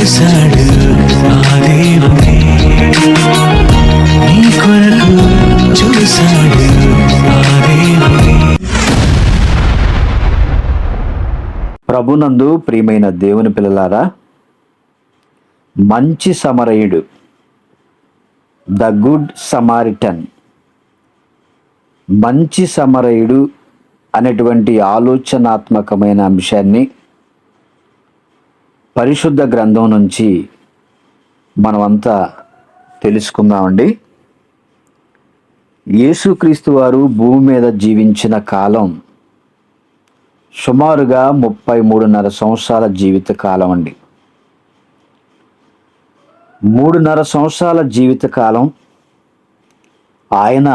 చూశాడు ఆ దేవుడే, నీ కొరకు చూశాడు ఆ దేవుడే. ప్రభునందు ప్రియమైన దేవుని పిల్లలారా, మంచి సమరయుడు, ద గుడ్ సమారిటన్, మంచి సమరయుడు అనేటువంటి ఆలోచనాత్మకమైన అంశాన్ని పరిశుద్ధ గ్రంథం నుంచి మనమంతా తెలుసుకుందామండి. యేసుక్రీస్తు వారు భూమి మీద జీవించిన కాలం సుమారుగా 33.5 సంవత్సరాల జీవిత కాలం అండి. 3.5 సంవత్సరాల జీవిత కాలం ఆయన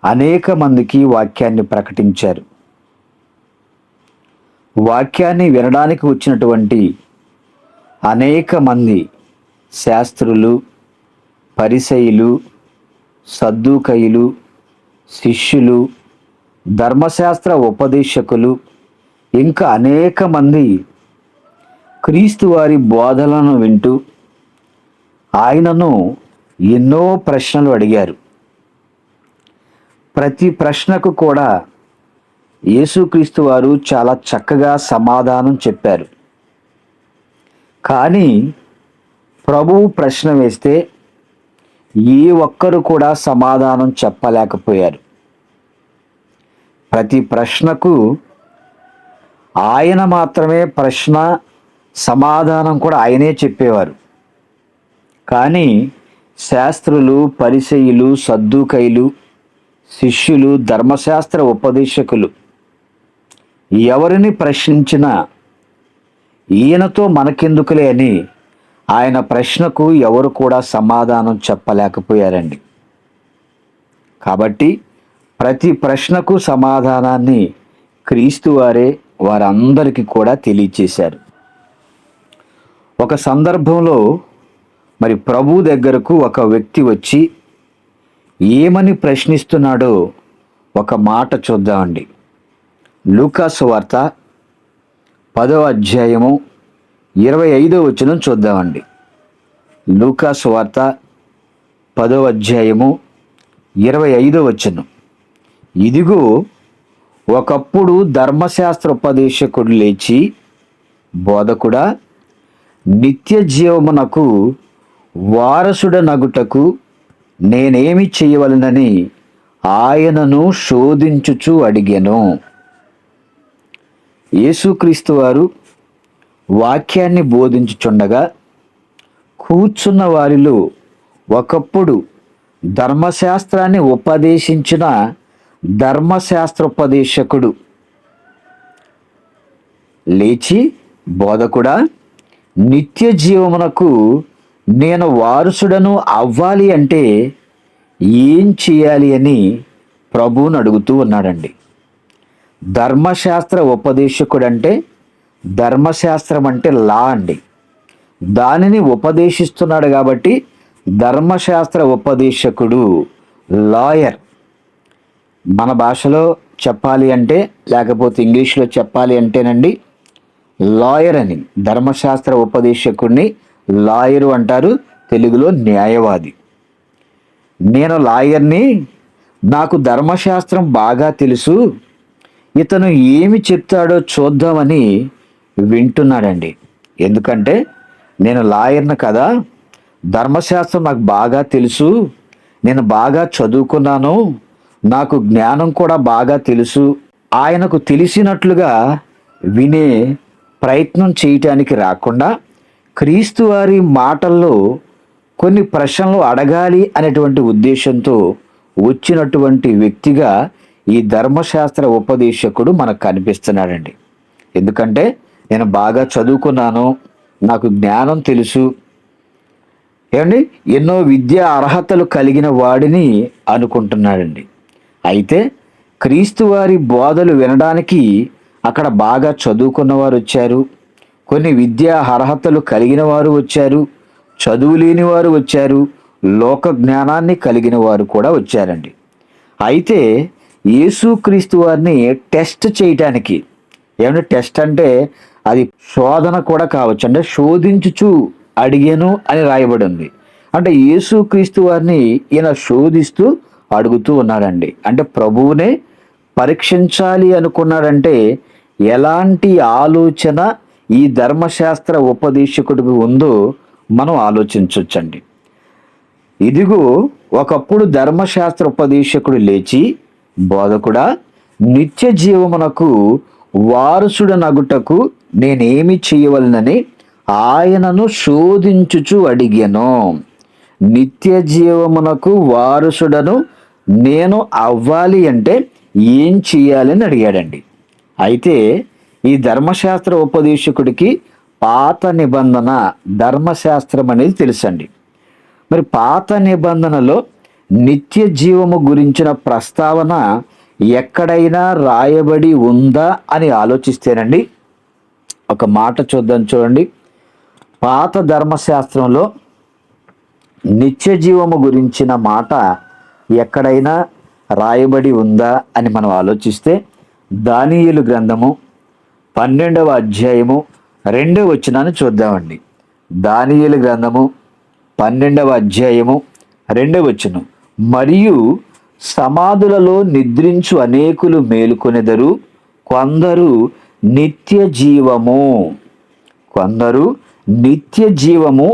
అనేక మందికి వాక్యాన్ని ప్రకటించారు. వాక్యాన్ని వినడానికి వచ్చినటువంటి అనేక మంది శాస్త్రులు, పరిసయ్యులు, సద్దూకయ్యులు, శిష్యులు, ధర్మశాస్త్ర ఉపదేశకులు, ఇంకా అనేక మంది క్రీస్తు వారి బోధలను వింటూ ఆయనను ఎన్నో ప్రశ్నలు అడిగారు. ప్రతి ప్రశ్నకు కూడా యేసుక్రీస్తు వారు చాలా చక్కగా సమాధానం చెప్పారు. కానీ ప్రభువు ప్రశ్న వేస్తే ఏ ఒక్కరు కూడా సమాధానం చెప్పలేకపోయారు. ప్రతి ప్రశ్నకు ఆయన మాత్రమే ప్రశ్న సమాధానం కూడా ఆయనే చెప్పేవారు. కానీ శాస్త్రులు, పరిసయ్యులు, సద్దూకయ్యులు, శిష్యులు, ధర్మశాస్త్ర ఉపదేశకులు ఎవరిని ప్రశ్నించినా ఈయనతో మనకెందుకులే అని ఆయన ప్రశ్నకు ఎవరు కూడా సమాధానం చెప్పలేకపోయారండి. కాబట్టి ప్రతి ప్రశ్నకు సమాధానాన్ని క్రీస్తు వారే వారందరికీ కూడా తెలియచేశారు. ఒక సందర్భంలో మరి ప్రభు దగ్గరకు ఒక వ్యక్తి వచ్చి ఏమని ప్రశ్నిస్తున్నాడో ఒక మాట చూద్దామండి. లూకా సువార్త 10వ అధ్యాయము 25వ వచనం చూద్దామండి. లూకా సువార్త 10వ అధ్యాయము 25వ వచనం. ఇదిగో, ఒకప్పుడు ధర్మశాస్త్ర ఉపదేశకుడు లేచి, బోధకుడా, నిత్య జీవమునకు వారసుడనగుటకు నేనేమి చేయవలనని ఆయనను శోధించుచు అడిగెను. యేసుక్రీస్తు వారు వాక్యాన్ని బోధించుచుండగా కూర్చున్న వారిలో ఒకప్పుడు ధర్మశాస్త్రాన్ని ఉపదేశించిన ధర్మశాస్త్రోపదేశకుడు లేచి, బోధకుడా, నిత్య జీవమునకు నేను వారసుడను అవ్వాలి అంటే ఏం చేయాలి అని ప్రభువుని అడుగుతూ ఉన్నాడండి. ధర్మశాస్త్ర ఉపదేశకుడు అంటే, ధర్మశాస్త్రం అంటే లా అండి. దానిని ఉపదేశిస్తున్నాడు కాబట్టి ధర్మశాస్త్ర ఉపదేశకుడు, లాయర్. మన భాషలో చెప్పాలి అంటే, లేకపోతే ఇంగ్లీష్లో చెప్పాలి అంటేనండి లాయర్ అని. ధర్మశాస్త్ర ఉపదేశకుడిని లాయరు అంటారు, తెలుగులో న్యాయవాది. నేను లాయర్ని, నాకు ధర్మశాస్త్రం బాగా తెలుసు, ఇతను ఏమి చెప్తాడో చూద్దామని వింటున్నాడండి. ఎందుకంటే నేను లాయర్ని కదా, ధర్మశాస్త్రం నాకు బాగా తెలుసు, నేను బాగా చదువుకున్నాను, నాకు జ్ఞానం కూడా బాగా తెలుసు. ఆయనకు తెలిసినట్లుగా వినే ప్రయత్నం చేయటానికి రాకుండా క్రీస్తు వారి మాటల్లో కొన్ని ప్రశ్నలు అడగాలి అనేటువంటి ఉద్దేశంతో వచ్చినటువంటి వ్యక్తిగా ఈ ధర్మశాస్త్ర ఉపదేశకుడు మనకు కనిపిస్తున్నాడండి. ఎందుకంటే నేను బాగా చదువుకున్నాను, నాకు జ్ఞానం తెలుసు, ఏమండి, ఎన్నో విద్యా అర్హతలు కలిగిన వాడిని అనుకుంటున్నాడండి. అయితే క్రీస్తు వారి బోధలు వినడానికి అక్కడ బాగా చదువుకున్న వారు వచ్చారు, కొన్ని విద్యా అర్హతలు కలిగిన వారు వచ్చారు, చదువు లేని వారు వచ్చారు, లోక జ్ఞానాన్ని కలిగిన వారు కూడా వచ్చారండి. అయితే యేసుక్రీస్తు వారిని టెస్ట్ చేయటానికి, ఏమంటే టెస్ట్ అంటే అది శోధన కూడా కావచ్చు, అంటే శోధించుచు అడిగాను అని రాయబడి ఉంది. అంటే యేసుక్రీస్తు వారిని ఈయన శోధిస్తూ అడుగుతూ ఉన్నాడండి. అంటే ప్రభువునే పరీక్షించాలి అనుకున్నాడంటే ఎలాంటి ఆలోచన ఈ ధర్మశాస్త్ర ఉపదేశకుడికి ఉందో మనం ఆలోచించవచ్చండి. ఇదిగో ఒకప్పుడు ధర్మశాస్త్ర ఉపదేశకుడు లేచి, బోధకుడా, నిత్య జీవమునకు వారసుడనగుటకు నేనేమి చేయవలనని ఆయనను శోధించుచు అడిగాను. నిత్య జీవమునకు వారసుడను నేను అవ్వాలి అంటే ఏం చేయాలని అడిగాడండి. అయితే ఈ ధర్మశాస్త్ర ఉపదేశకుడికి పాత నిబంధన ధర్మశాస్త్రం అనేది తెలుసండి. మరి పాత నిబంధనలో నిత్య జీవము గురించిన ప్రస్తావన ఎక్కడైనా రాయబడి ఉందా అని ఆలోచిస్తేనండి, ఒక మాట చూడండి. పాత ధర్మశాస్త్రంలో నిత్య జీవము గురించిన మాట ఎక్కడైనా రాయబడి ఉందా అని మనం ఆలోచిస్తే, దానియేలు గ్రంథము 12వ అధ్యాయము 2వ వచనాన్ని చూద్దామండి. దానియేలు గ్రంథము 12వ అధ్యాయము 2వ వచనం. మరియు సమాధులలో నిద్రించు అనేకులు మేలుకొనెదరు, కొందరు నిత్య జీవము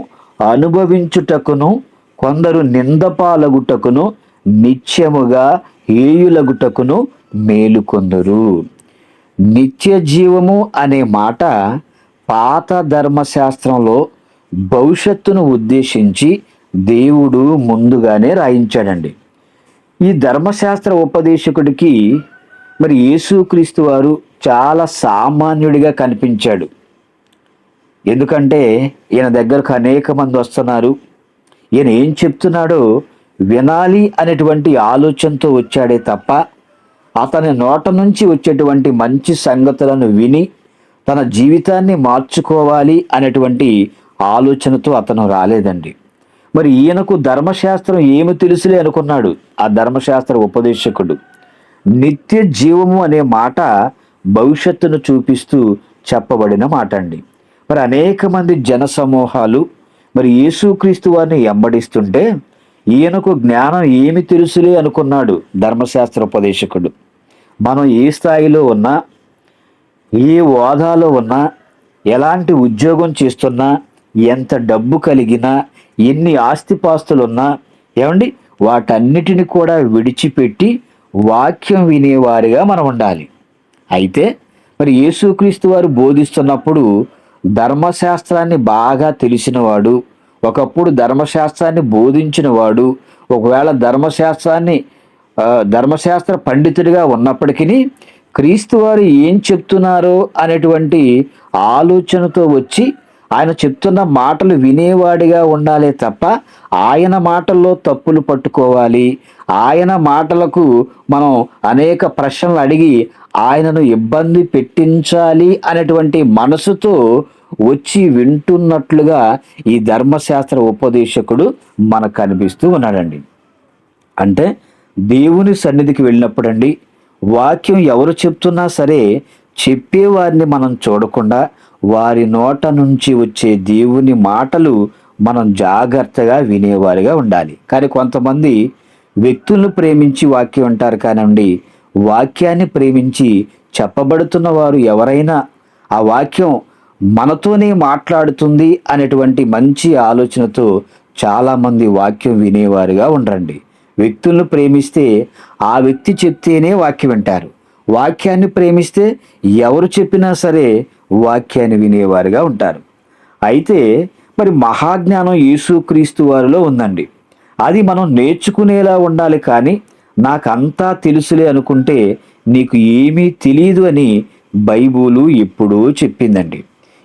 అనుభవించుటకును, కొందరు నిందపాలగుటకును, నిత్యముగా హేయులగుటకును మేలుకొందరు. నిత్య జీవము అనే మాట పాత ధర్మశాస్త్రంలో భవిష్యత్తును ఉద్దేశించి దేవుడు ముందుగానే రాయించాడండి. ఈ ధర్మశాస్త్ర ఉపదేశకుడికి మరి యేసుక్రీస్తు వారు చాలా సామాన్యుడిగా కనిపించాడు. ఎందుకంటే ఈయన దగ్గరకు అనేక మంది వస్తున్నారు, ఈయన ఏం చెప్తున్నాడో వినాలి అనేటువంటి ఆలోచనతో వచ్చాడే తప్ప అతని నోట నుంచి వచ్చేటువంటి మంచి సంగతులను విని తన జీవితాన్ని మార్చుకోవాలి అనేటువంటి ఆలోచనతో అతను రాలేదండి. మరి ఈయనకు ధర్మశాస్త్రం ఏమి తెలుసులే అనుకున్నాడు ఆ ధర్మశాస్త్ర ఉపదేశకుడు. నిత్య జీవము అనే మాట భవిష్యత్తును చూపిస్తూ చెప్పబడిన మాట అండి. మరి అనేక మంది జన సమూహాలు మరి యేసుక్రీస్తు వారిని వెంబడిస్తుంటే ఈయనకు జ్ఞానం ఏమి తెలుసులే అనుకున్నాడు ధర్మశాస్త్ర ఉపదేశకుడు. మనం ఏ స్థాయిలో ఉన్నా, ఏ హోదాలో ఉన్నా, ఎలాంటి ఉద్యోగం చేస్తున్నా, ఎంత డబ్బు కలిగినా, ఎన్ని ఆస్తిపాస్తులున్నా ఏమండి, వాటన్నిటిని కూడా విడిచిపెట్టి వాక్యం వినేవారిగా మనం ఉండాలి. అయితే మరి యేసుక్రీస్తు వారు బోధిస్తున్నప్పుడు ధర్మశాస్త్రాన్ని బాగా తెలిసినవాడు, ఒకప్పుడు ధర్మశాస్త్రాన్ని బోధించినవాడు, ఒకవేళ ధర్మశాస్త్ర పండితుడిగా ఉన్నప్పటికీ క్రీస్తు వారు ఏం చెప్తున్నారో అనేటువంటి ఆలోచనతో వచ్చి ఆయన చెప్తున్న మాటలు వినేవాడిగా ఉండాలే తప్ప ఆయన మాటల్లో తప్పులు పట్టుకోవాలి, ఆయన మాటలకు మనం అనేక ప్రశ్నలు అడిగి ఆయనను ఇబ్బంది పెట్టించాలి అనేటువంటి మనసుతో వచ్చి వింటున్నట్లుగా ఈ ధర్మశాస్త్ర ఉపదేశకుడు మనకు కనిపిస్తూ ఉన్నాడండి. అంటే దేవుని సన్నిధికి వెళ్ళినప్పుడండి, వాక్యం ఎవరు చెప్తున్నా సరే చెప్పేవారిని మనం చూడకుండా వారి నోట నుంచి వచ్చే దేవుని మాటలు మనం జాగ్రత్తగా వినేవారిగా ఉండాలి. కానీ కొంతమంది వ్యక్తులను ప్రేమించి వాక్యం అంటారు కానండి, వాక్యాన్ని ప్రేమించి చెప్పబడుతున్న వారు ఎవరైనా ఆ వాక్యం మనతోనే మాట్లాడుతుంది అనేటువంటి మంచి ఆలోచనతో చాలామంది వాక్యం వినేవారుగా ఉండరండి. వ్యక్తులను ప్రేమిస్తే ఆ వ్యక్తి చెప్తేనే వాక్యం వింటారు, వాక్యాన్ని ప్రేమిస్తే ఎవరు చెప్పినా సరే వాక్యాన్ని వినేవారుగా ఉంటారు. అయితే మరి మహాజ్ఞానం యేసుక్రీస్తు వారిలో ఉందండి. అది మనం నేర్చుకునేలా ఉండాలి. కానీ నాకంతా తెలుసులే అనుకుంటే నీకు ఏమీ తెలియదు అని బైబులు ఎప్పుడూ చెప్పిందండి.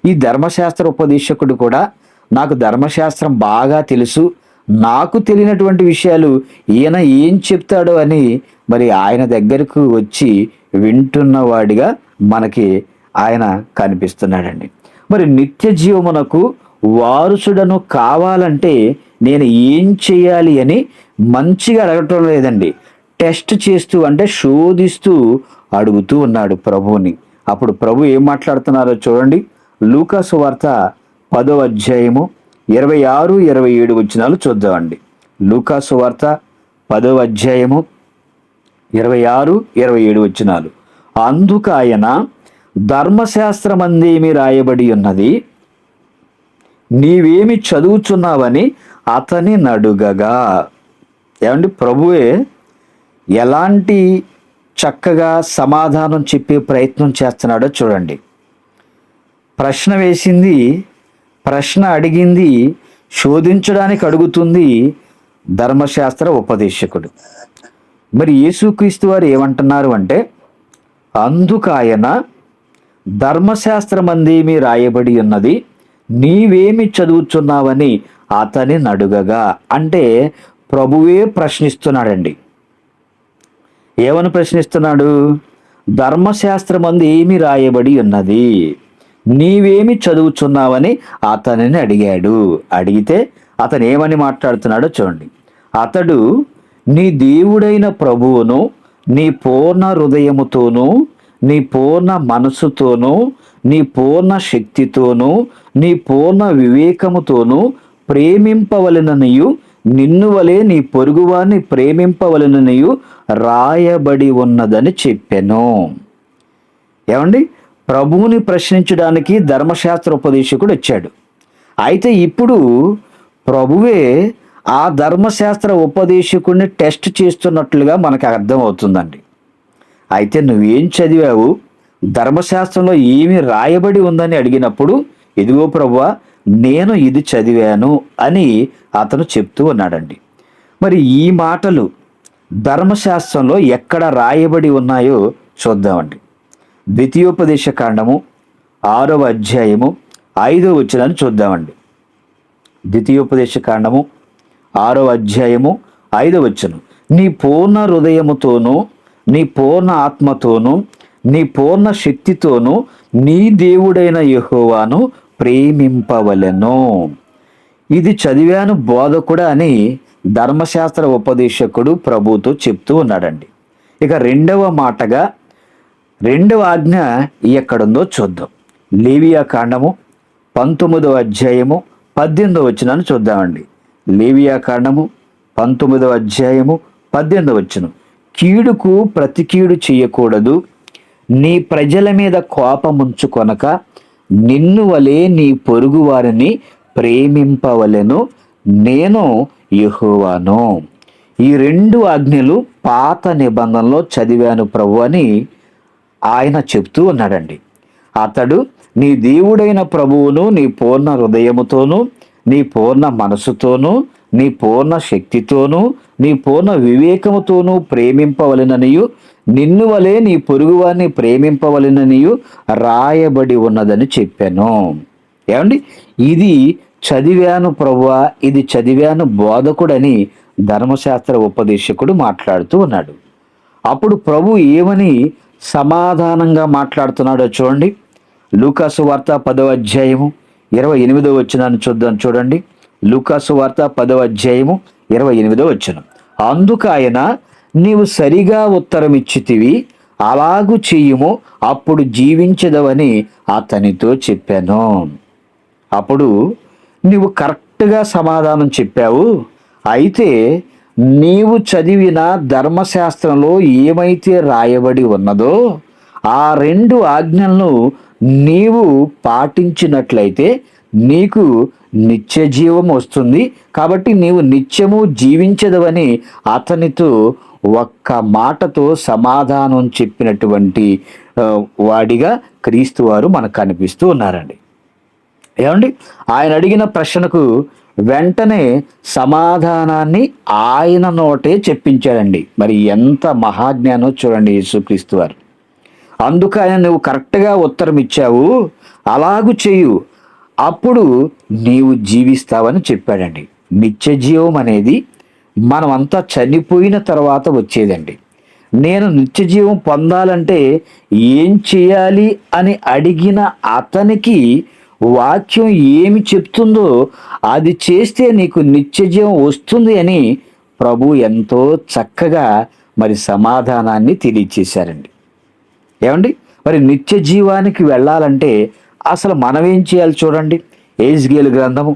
ఈ ధర్మశాస్త్ర ఉపదేశకుడు కూడా నాకు ధర్మశాస్త్రం బాగా తెలుసు, నాకు తెలియనటువంటి విషయాలు ఈయన ఏం చెప్తాడో అని మరి ఆయన దగ్గరకు వచ్చి వింటున్నవాడిగా మనకి ఆయన కనిపిస్తున్నాడండి. మరి నిత్య జీవమునకు వారసుడను కావాలంటే నేను ఏం చేయాలి అని మంచిగా అడగటం లేదండి, టెస్ట్ చేస్తూ అంటే శోధిస్తూ అడుగుతూ ఉన్నాడు ప్రభువుని. అప్పుడు ప్రభు ఏం మాట్లాడుతున్నారో చూడండి. లూకాసు వార్త 10వ అధ్యాయము 26, 27 వచనాలు చూద్దామండి. లూకాసు వార్త 10వ అధ్యాయము 26, 27 వచనాలు. అందుకు ఆయన, ధర్మశాస్త్రమందేమి రాయబడి ఉన్నది, నీవేమి చదువుచున్నావని అతని నడుగగా. ఏమండి, ప్రభువే ఎలాంటి చక్కగా సమాధానం చెప్పే ప్రయత్నం చేస్తున్నాడో చూడండి. ప్రశ్న వేసింది, ప్రశ్న అడిగింది, శోధించడానికి అడుగుతుంది ధర్మశాస్త్ర ఉపదేశకుడు. మరి యేసుక్రీస్తు వారు ఏమంటున్నారు అంటే, అందుకు ఆయన, ధర్మశాస్త్రమందేమి రాయబడి ఉన్నది, నీవేమి చదువుచున్నావని అతని నడుగగా. అంటే ప్రభువే ప్రశ్నిస్తున్నాడండి. ఏమని ప్రశ్నిస్తున్నాడు? ధర్మశాస్త్రమందు ఏమి రాయబడి ఉన్నది, నీవేమి చదువుచున్నావని అతనిని అడిగాడు. అడిగితే అతను ఏమని మాట్లాడుతున్నాడో చూడండి. అతడు, నీ దేవుడైన ప్రభువును నీ పూర్ణ హృదయముతోనూ, నీ పూర్ణ మనసుతోనూ, నీ పూర్ణ శక్తితోనూ, నీ పూర్ణ వివేకముతోనూ ప్రేమింపవలెననియు, నిన్ను వలె నీ పొరుగువాన్ని ప్రేమింపవలెననియు రాయబడి ఉన్నదని చెప్పెను. ఏమండి, ప్రభువుని ప్రశ్నించడానికి ధర్మశాస్త్ర ఉపదేశకుడు వచ్చాడు. అయితే ఇప్పుడు ప్రభువే ఆ ధర్మశాస్త్ర ఉపదేశకుడిని టెస్ట్ చేస్తున్నట్లుగా మనకు అర్థమవుతుందండి. అయితే నువ్వేం చదివావు, ధర్మశాస్త్రంలో ఏమి రాయబడి ఉందని అడిగినప్పుడు, ఇదిగో ప్రభువా, నేను ఇది చదివాను అని అతను చెప్తూ ఉన్నాడండి. మరి ఈ మాటలు ధర్మశాస్త్రంలో ఎక్కడ రాయబడి ఉన్నాయో చూద్దామండి. ద్వితీయోపదేశ కాండము 6వ అధ్యాయము 5వ వచనాన్ని చూద్దామండి. ద్వితీయోపదేశ కాండము 6వ అధ్యాయము 5వ వచనం. నీ పూర్ణ హృదయముతోనూ, నీ పూర్ణ ఆత్మతోనూ, నీ పూర్ణ శక్తితోనూ నీ దేవుడైన యెహోవాను ప్రేమింపవలెను. ఇది చదివాను బోధకుడా అని ధర్మశాస్త్ర ఉపదేశకుడు ప్రభుతో చెప్తూ ఉన్నాడండి. ఇక రెండవ మాటగా రెండవ ఆజ్ఞ ఎక్కడుందో చూద్దాం. లేవియా కాండము 19వ అధ్యాయము 18వ వచనాన్ని చూద్దామండి. లేవియా కాండము 19వ అధ్యాయము 18వ వచనం. కీడుకు ప్రతి కీడు చేయకూడదు, నీ ప్రజల మీద కోపముంచుకొనక నిన్ను వలె నీ పొరుగు వారిని ప్రేమింపవలెను, నేను యెహోవాను. ఈ రెండు ఆజ్ఞలు పాత నిబంధనలో చదివాను ప్రభు అని ఆయన చెప్తూ ఉన్నాడండి. అతడు, నీ దేవుడైన ప్రభువును నీ పూర్ణ హృదయముతోనూ, నీ పూర్ణ మనసుతోనూ, నీ పూర్ణ శక్తితోనూ, నీ పూర్ణ వివేకముతోనూ ప్రేమింపవలెననియు, నిన్ను వలె నీ పొరుగువారిని ప్రేమింపవలెననియు రాయబడి ఉన్నదని చెప్పాను. ఏమండి, ఇది చదివాను ప్రభువా, ఇది చదివాను బోధకుడని ధర్మశాస్త్ర ఉపదేశకుడు మాట్లాడుతూ ఉన్నాడు. అప్పుడు ప్రభు ఏమని సమాధానంగా మాట్లాడుతున్నాడో చూడండి. లూకాసు వార్త 10వ అధ్యాయము 28వ వచనాన్ని చూడండి. లూకాసు వార్త 10వ అధ్యాయము 28వ వచనం. అందుకు ఆయన, నీవు సరిగా ఉత్తరం ఇచ్చితివి, అలాగు చెయ్యుము, అప్పుడు జీవించదవని అతనితో చెప్పాను. అప్పుడు నీవు కరెక్ట్గా సమాధానం చెప్పావు. అయితే నీవు చదివిన ధర్మశాస్త్రంలో ఏమైతే రాయబడి ఉన్నదో ఆ రెండు ఆజ్ఞలను నీవు పాటించినట్లయితే నీకు నిత్య జీవం వస్తుంది, కాబట్టి నీవు నిత్యము జీవించదవని అతనితో ఒక్క మాటతో సమాధానం చెప్పినటువంటి వాడిగా క్రీస్తు వారు మనకు కనిపిస్తూ ఉన్నారండి. ఏమండి, ఆయన అడిగిన ప్రశ్నకు వెంటనే సమాధానాన్ని ఆయన నోటే చెప్పించాడండి. మరి ఎంత మహాజ్ఞానో చూడండి యేసుక్రీస్తు వారు. అందుకు ఆయన, నువ్వు కరెక్ట్గా ఉత్తరం ఇచ్చావు, అలాగు చేయు, అప్పుడు నీవు జీవిస్తావని చెప్పాడండి. నిత్య జీవం అనేది మనమంతా చనిపోయిన తర్వాత వచ్చేదండి. నేను నిత్య జీవం పొందాలంటే ఏం చేయాలి అని అడిగిన అతనికి వాక్యం ఏమి చెప్తుందో అది చేస్తే నీకు నిత్య జీవం వస్తుంది అని ప్రభు ఎంతో చక్కగా మరి సమాధానాన్ని తెలియచేశారండి. ఏమండి, మరి నిత్య జీవానికి వెళ్ళాలంటే అసలు మనం ఏం చేయాలి చూడండి. యెహెజ్కేలు గ్రంథము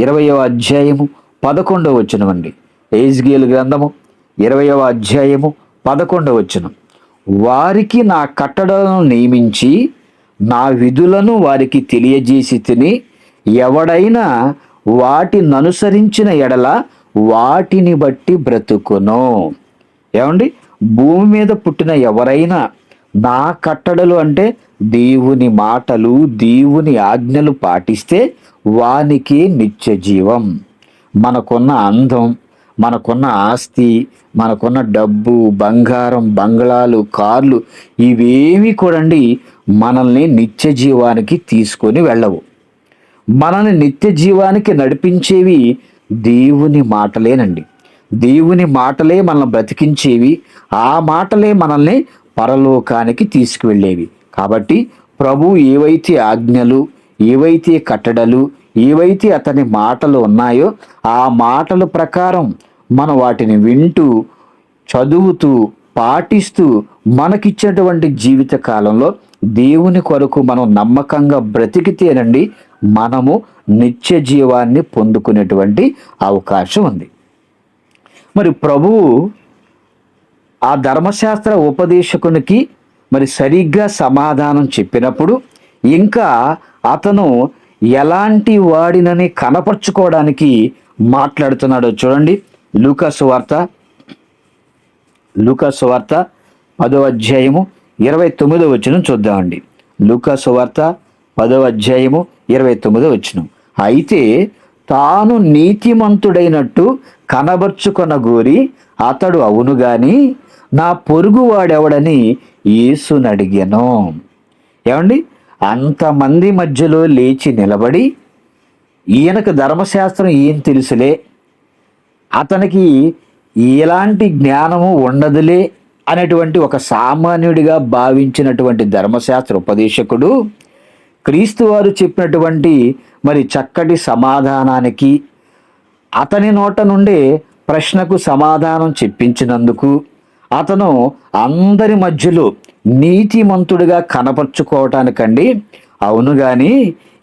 20వ అధ్యాయము 11వ వచనం అండి. యెహెజ్కేలు గ్రంథము 20వ అధ్యాయము 11వ వచనం. వారికి నా కట్టడలను నియమించి నా విధులను వారికి తెలియజేసి తిని, ఎవడైనా వాటిని అనుసరించిన ఎడల వాటిని బట్టి బ్రతుకును. ఏమండి, భూమి మీద పుట్టిన ఎవరైనా నా కట్టడలు అంటే దేవుని మాటలు, దేవుని ఆజ్ఞలు పాటిస్తే వానికి నిత్య జీవం. మనకున్న అందం, మనకున్న ఆస్తి, మనకున్న డబ్బు, బంగారం, బంగ్లాలు, కార్లు ఇవేవి కూడండి మనల్ని నిత్య జీవానికి తీసుకొని వెళ్ళవు. మనల్ని నిత్య జీవానికి నడిపించేవి దేవుని మాటలేనండి. దేవుని మాటలే మనల్ని బ్రతికించేవి. ఆ మాటలే మనల్ని పరలోకానికి తీసుకువెళ్ళేవి. కాబట్టి ప్రభు ఏవైతే ఆజ్ఞలు, ఏవైతే కట్టడలు, ఏవైతే అతని మాటలు ఉన్నాయో ఆ మాటల ప్రకారం మనం వాటిని వింటూ, చదువుతూ, పాటిస్తూ మనకిచ్చినటువంటి జీవిత కాలంలో దేవుని కొరకు మనం నమ్మకంగా బ్రతికితేనండి మనము నిత్య జీవాన్ని పొందుకునేటువంటి అవకాశం ఉంది. మరి ప్రభువు ఆ ధర్మశాస్త్ర ఉపదేశకునికి మరి సరిగ్గా సమాధానం చెప్పినప్పుడు ఇంకా అతను ఎలాంటి వాడినని కనపరుచుకోవడానికి మాట్లాడుతున్నాడో చూడండి. లూకాసు వార్త 10వ అధ్యాయము 29వ వచనం చూద్దామండి. లూకాసు వార్త 10వ అధ్యాయము 29వ వచనం. అయితే తాను నీతిమంతుడైనట్టు కనబరుచుకొనగోరి అతడు అవును గాని నా పొరుగువాడెవడని యేసుని అడిగాను. ఏమండి, అంతమంది మధ్యలో లేచి నిలబడి ఈయనకు ధర్మశాస్త్రం ఏం తెలుసులే, అతనికి ఎలాంటి జ్ఞానము ఉండదులే అనేటువంటి ఒక సామాన్యుడిగా భావించినటువంటి ధర్మశాస్త్ర ఉపదేశకుడు క్రీస్తు వారు చెప్పినటువంటి మరి చక్కటి సమాధానానికి, అతని నోట నుండే ప్రశ్నకు సమాధానం చెప్పించినందుకు అతను అందరి మధ్యలో నీతిమంతుడిగా కనపరుచుకోవటానికండి అవును గాని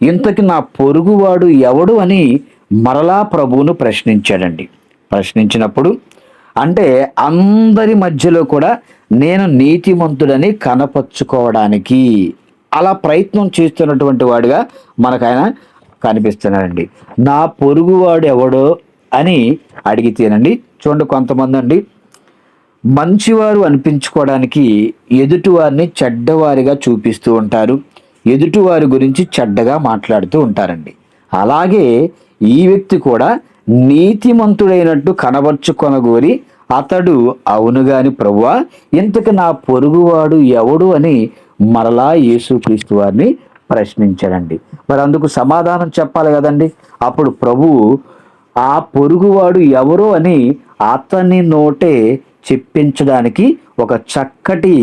ఇంతకి నా పొరుగువాడు ఎవడు అని మరలా ప్రభువును ప్రశ్నించాడండి. ప్రశ్నించినప్పుడు అంటే అందరి మధ్యలో కూడా నేను నీతిమంతుడని కనపరుచుకోవడానికి అలా ప్రయత్నం చేస్తున్నటువంటి వాడుగా మనకు ఆయన కనిపిస్తున్నాడండి. నా పొరుగువాడు ఎవడో అని అడిగితేనండి చూడండి, కొంతమంది అండి మంచివారు అనిపించుకోవడానికి ఎదుటివారిని చెడ్డవారిగా చూపిస్తూ ఉంటారు, ఎదుటివారి గురించి చెడ్డగా మాట్లాడుతూ ఉంటారండి. అలాగే ఈ వ్యక్తి కూడా నీతిమంతుడైనట్టు కనబరుచుకొనగోరి అతడు అవును గాని ప్రభువా ఇంతకు నా పొరుగువాడు ఎవడు అని మరలా యేసుక్రీస్తు వారిని ప్రశ్నించాడండి. మరి అందుకు సమాధానం చెప్పాలి కదండి. అప్పుడు ప్రభువు ఆ పొరుగువాడు ఎవరో అని అతని నోటే చెప్పించడానికి ఒక చక్కటి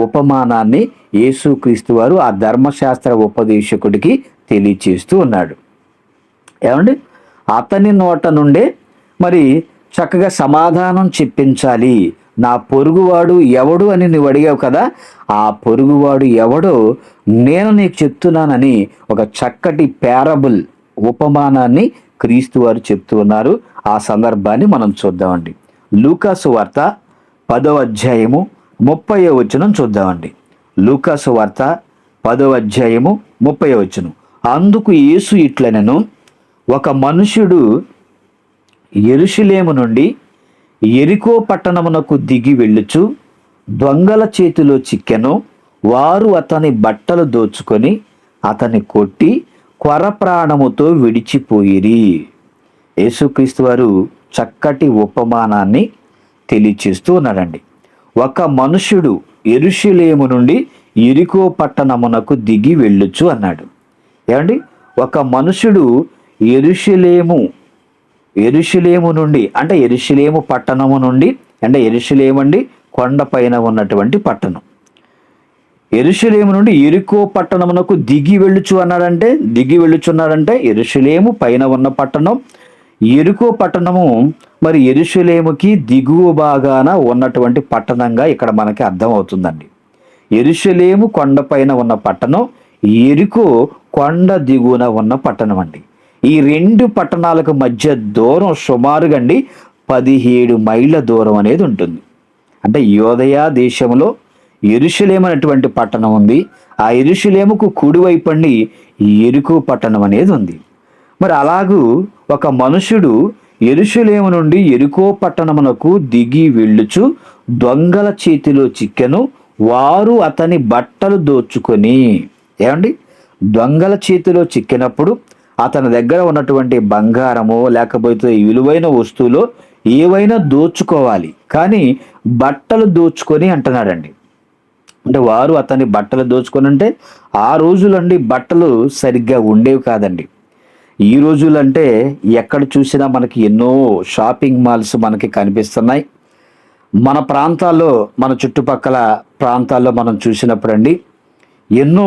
ఉపమానాన్ని యేసుక్రీస్తు వారు ఆ ధర్మశాస్త్ర ఉపదేశకుడికి తెలియచేస్తూ ఉన్నాడు. ఏమండి, అతని నోట నుండే మరి చక్కగా సమాధానం చెప్పించాలి. నా పొరుగువాడు ఎవడు అని నువ్వు అడిగావు కదా, ఆ పొరుగువాడు ఎవడో నేను నీకు చెప్తున్నానని ఒక చక్కటి ప్యారబుల్ ఉపమానాన్ని క్రీస్తు వారు చెప్తూ ఉన్నారు. ఆ సందర్భాన్ని మనం చూద్దామండి. లూకాసు వార్త 10వ అధ్యాయము 30వ వచనం చూద్దామండి. లూకాసు వార్త 10వ అధ్యాయము 30వ వచనం. అందుకు యేసు ఇట్లనెను, ఒక మనుష్యుడు యెరూషలేము నుండి యెరికో పట్టణమునకు దిగి వెళ్ళుచు దొంగల చేతిలో చిక్కెను. వారు అతని బట్టలు దోచుకొని అతన్ని కొట్టి కొర ప్రాణముతో విడిచిపోయిరి. యేసుక్రీస్తు వారు చక్కటి ఉపమానాన్ని తెలియచేస్తూ ఉన్నాడండి. ఒక మనుష్యుడు యెరూషలేము నుండి యెరికో పట్టణమునకు దిగి వెళ్ళుచు అన్నాడు. ఏమండి, ఒక మనుషుడు యెరూషలేము నుండి అంటే యెరూషలేము పట్టణము నుండి అంటే యెరూషలేము అండి కొండపైన ఉన్నటువంటి పట్టణం. యెరూషలేము నుండి యెరికో పట్టణమునకు దిగి వెళ్ళుచున్నాడంటే యెరూషలేము పైన ఉన్న పట్టణం, యెరికో పట్టణము మరి యెరూషలేముకి దిగువ భాగాన ఉన్నటువంటి పట్టణంగా ఇక్కడ మనకి అర్థమవుతుందండి. యెరూషలేము కొండపైన ఉన్న పట్టణం, ఎరికో కొండ దిగువన ఉన్న పట్టణం అండి. ఈ రెండు పట్టణాలకు మధ్య దూరం సుమారుగా అండి 17 మైళ్ళ దూరం అనేది ఉంటుంది. అంటే యోదయ దేశంలో యెరూషలేము అనేటువంటి పట్టణం ఉంది. ఆ యెరూషలేముకు కుడివైపండి యెరికో పట్టణం అనేది ఉంది. మరి అలాగూ ఒక మనుషుడు యెరూషలేము నుండి యెరికో పట్టణమునకు దిగి వెళ్ళుచు దొంగల చేతిలో చిక్కెను. వారు అతని బట్టలు దోచుకొని, ఏమండి, దొంగల చేతిలో చిక్కినప్పుడు అతని దగ్గర ఉన్నటువంటి బంగారమో లేకపోతే విలువైన వస్తువులో ఏవైనా దోచుకోవాలి, కానీ బట్టలు దోచుకొని అంటున్నాడండి. అంటే వారు అతని బట్టలు దోచుకొని అంటే ఆ రోజులండి బట్టలు సరిగ్గా ఉండేవి కాదండి. ఈ రోజులంటే ఎక్కడ చూసినా మనకి ఎన్నో షాపింగ్ మాల్స్ మనకి కనిపిస్తున్నాయి. మన ప్రాంతాల్లో, మన చుట్టుపక్కల ప్రాంతాల్లో మనం చూసినప్పుడండి ఎన్నో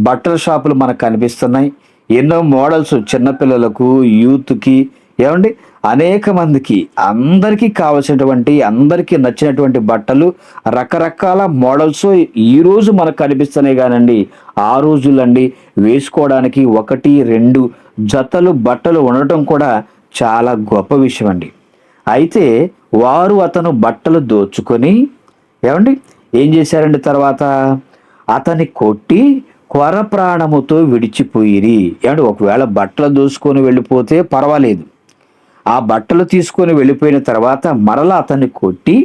బట్టల షాపులు మనకు కనిపిస్తున్నాయి. ఎన్నో మోడల్స్ చిన్నపిల్లలకు, యూత్కి, ఏమండి, అనేక మందికి, అందరికీ కావలసినటువంటి, అందరికీ నచ్చినటువంటి బట్టలు, రకరకాల మోడల్స్ ఈరోజు మనకు కనిపిస్తున్నాయి. కానండి ఆ రోజులండి వేసుకోవడానికి 1-2 జతలు బట్టలు ఉండటం కూడా చాలా గొప్ప విషయం అండి. అయితే వారు అతను బట్టలు దోచుకొని, ఏమండి, ఏం చేశారండి, తర్వాత అతని కొట్టి కొర ప్రాణముతో విడిచిపోయిరి. ఏమంటే ఒకవేళ బట్టలు దోసుకొని వెళ్ళిపోతే పర్వాలేదు, ఆ బట్టలు తీసుకొని వెళ్ళిపోయిన తర్వాత మరలా అతన్ని కొట్టి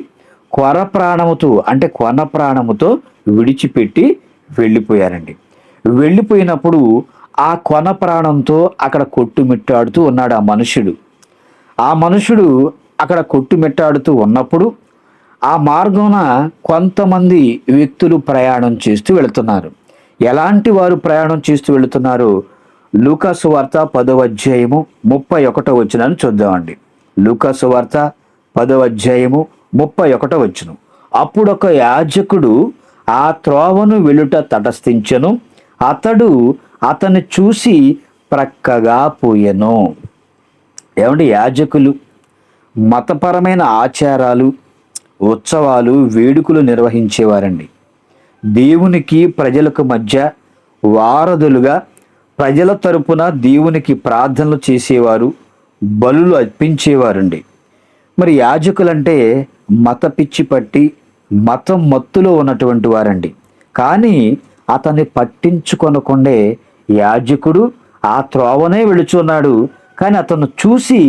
కొర ప్రాణముతో, అంటే కొన ప్రాణముతో విడిచిపెట్టి వెళ్ళిపోయారండి. వెళ్ళిపోయినప్పుడు ఆ కొన ప్రాణంతో అక్కడ కొట్టుమిట్టాడుతూ ఉన్నాడు ఆ మనుషుడు. ఆ మనుషుడు అక్కడ కొట్టుమిట్టాడుతూ ఉన్నప్పుడు ఆ మార్గంన కొంతమంది వ్యక్తులు ప్రయాణం చేస్తూ వెళుతున్నారు. ఎలాంటి వారు ప్రయాణం చేస్తూ వెళుతున్నారు? లూకా సువార్త 10వ అధ్యాయము 31వ వచనాన్ని చూద్దామండి. లూకా సువార్త 10వ అధ్యాయము 31వ వచనం. అప్పుడు ఒక యాజకుడు ఆ త్రోవను వెళ్ళుట తటస్థించెను. అతడు అతన్ని చూసి ప్రక్కగా పోయెను. ఏమంటే యాజకులు మతపరమైన ఆచారాలు, ఉత్సవాలు, వేడుకలు నిర్వహించేవారండి. దేవునికి ప్రజలకు మధ్య వారధులుగా ప్రజల తరపున దేవునికి ప్రార్థనలు చేసేవారు, బలులు అర్పించేవారండి. మరి యాజకులంటే మత పిచ్చి పట్టి మతం మత్తులో ఉన్నటువంటి వారండి. కానీ అతన్ని పట్టించుకొనకుండే యాజకుడు ఆ త్రోవనే వెళుచున్నాడు. కానీ అతను చూసి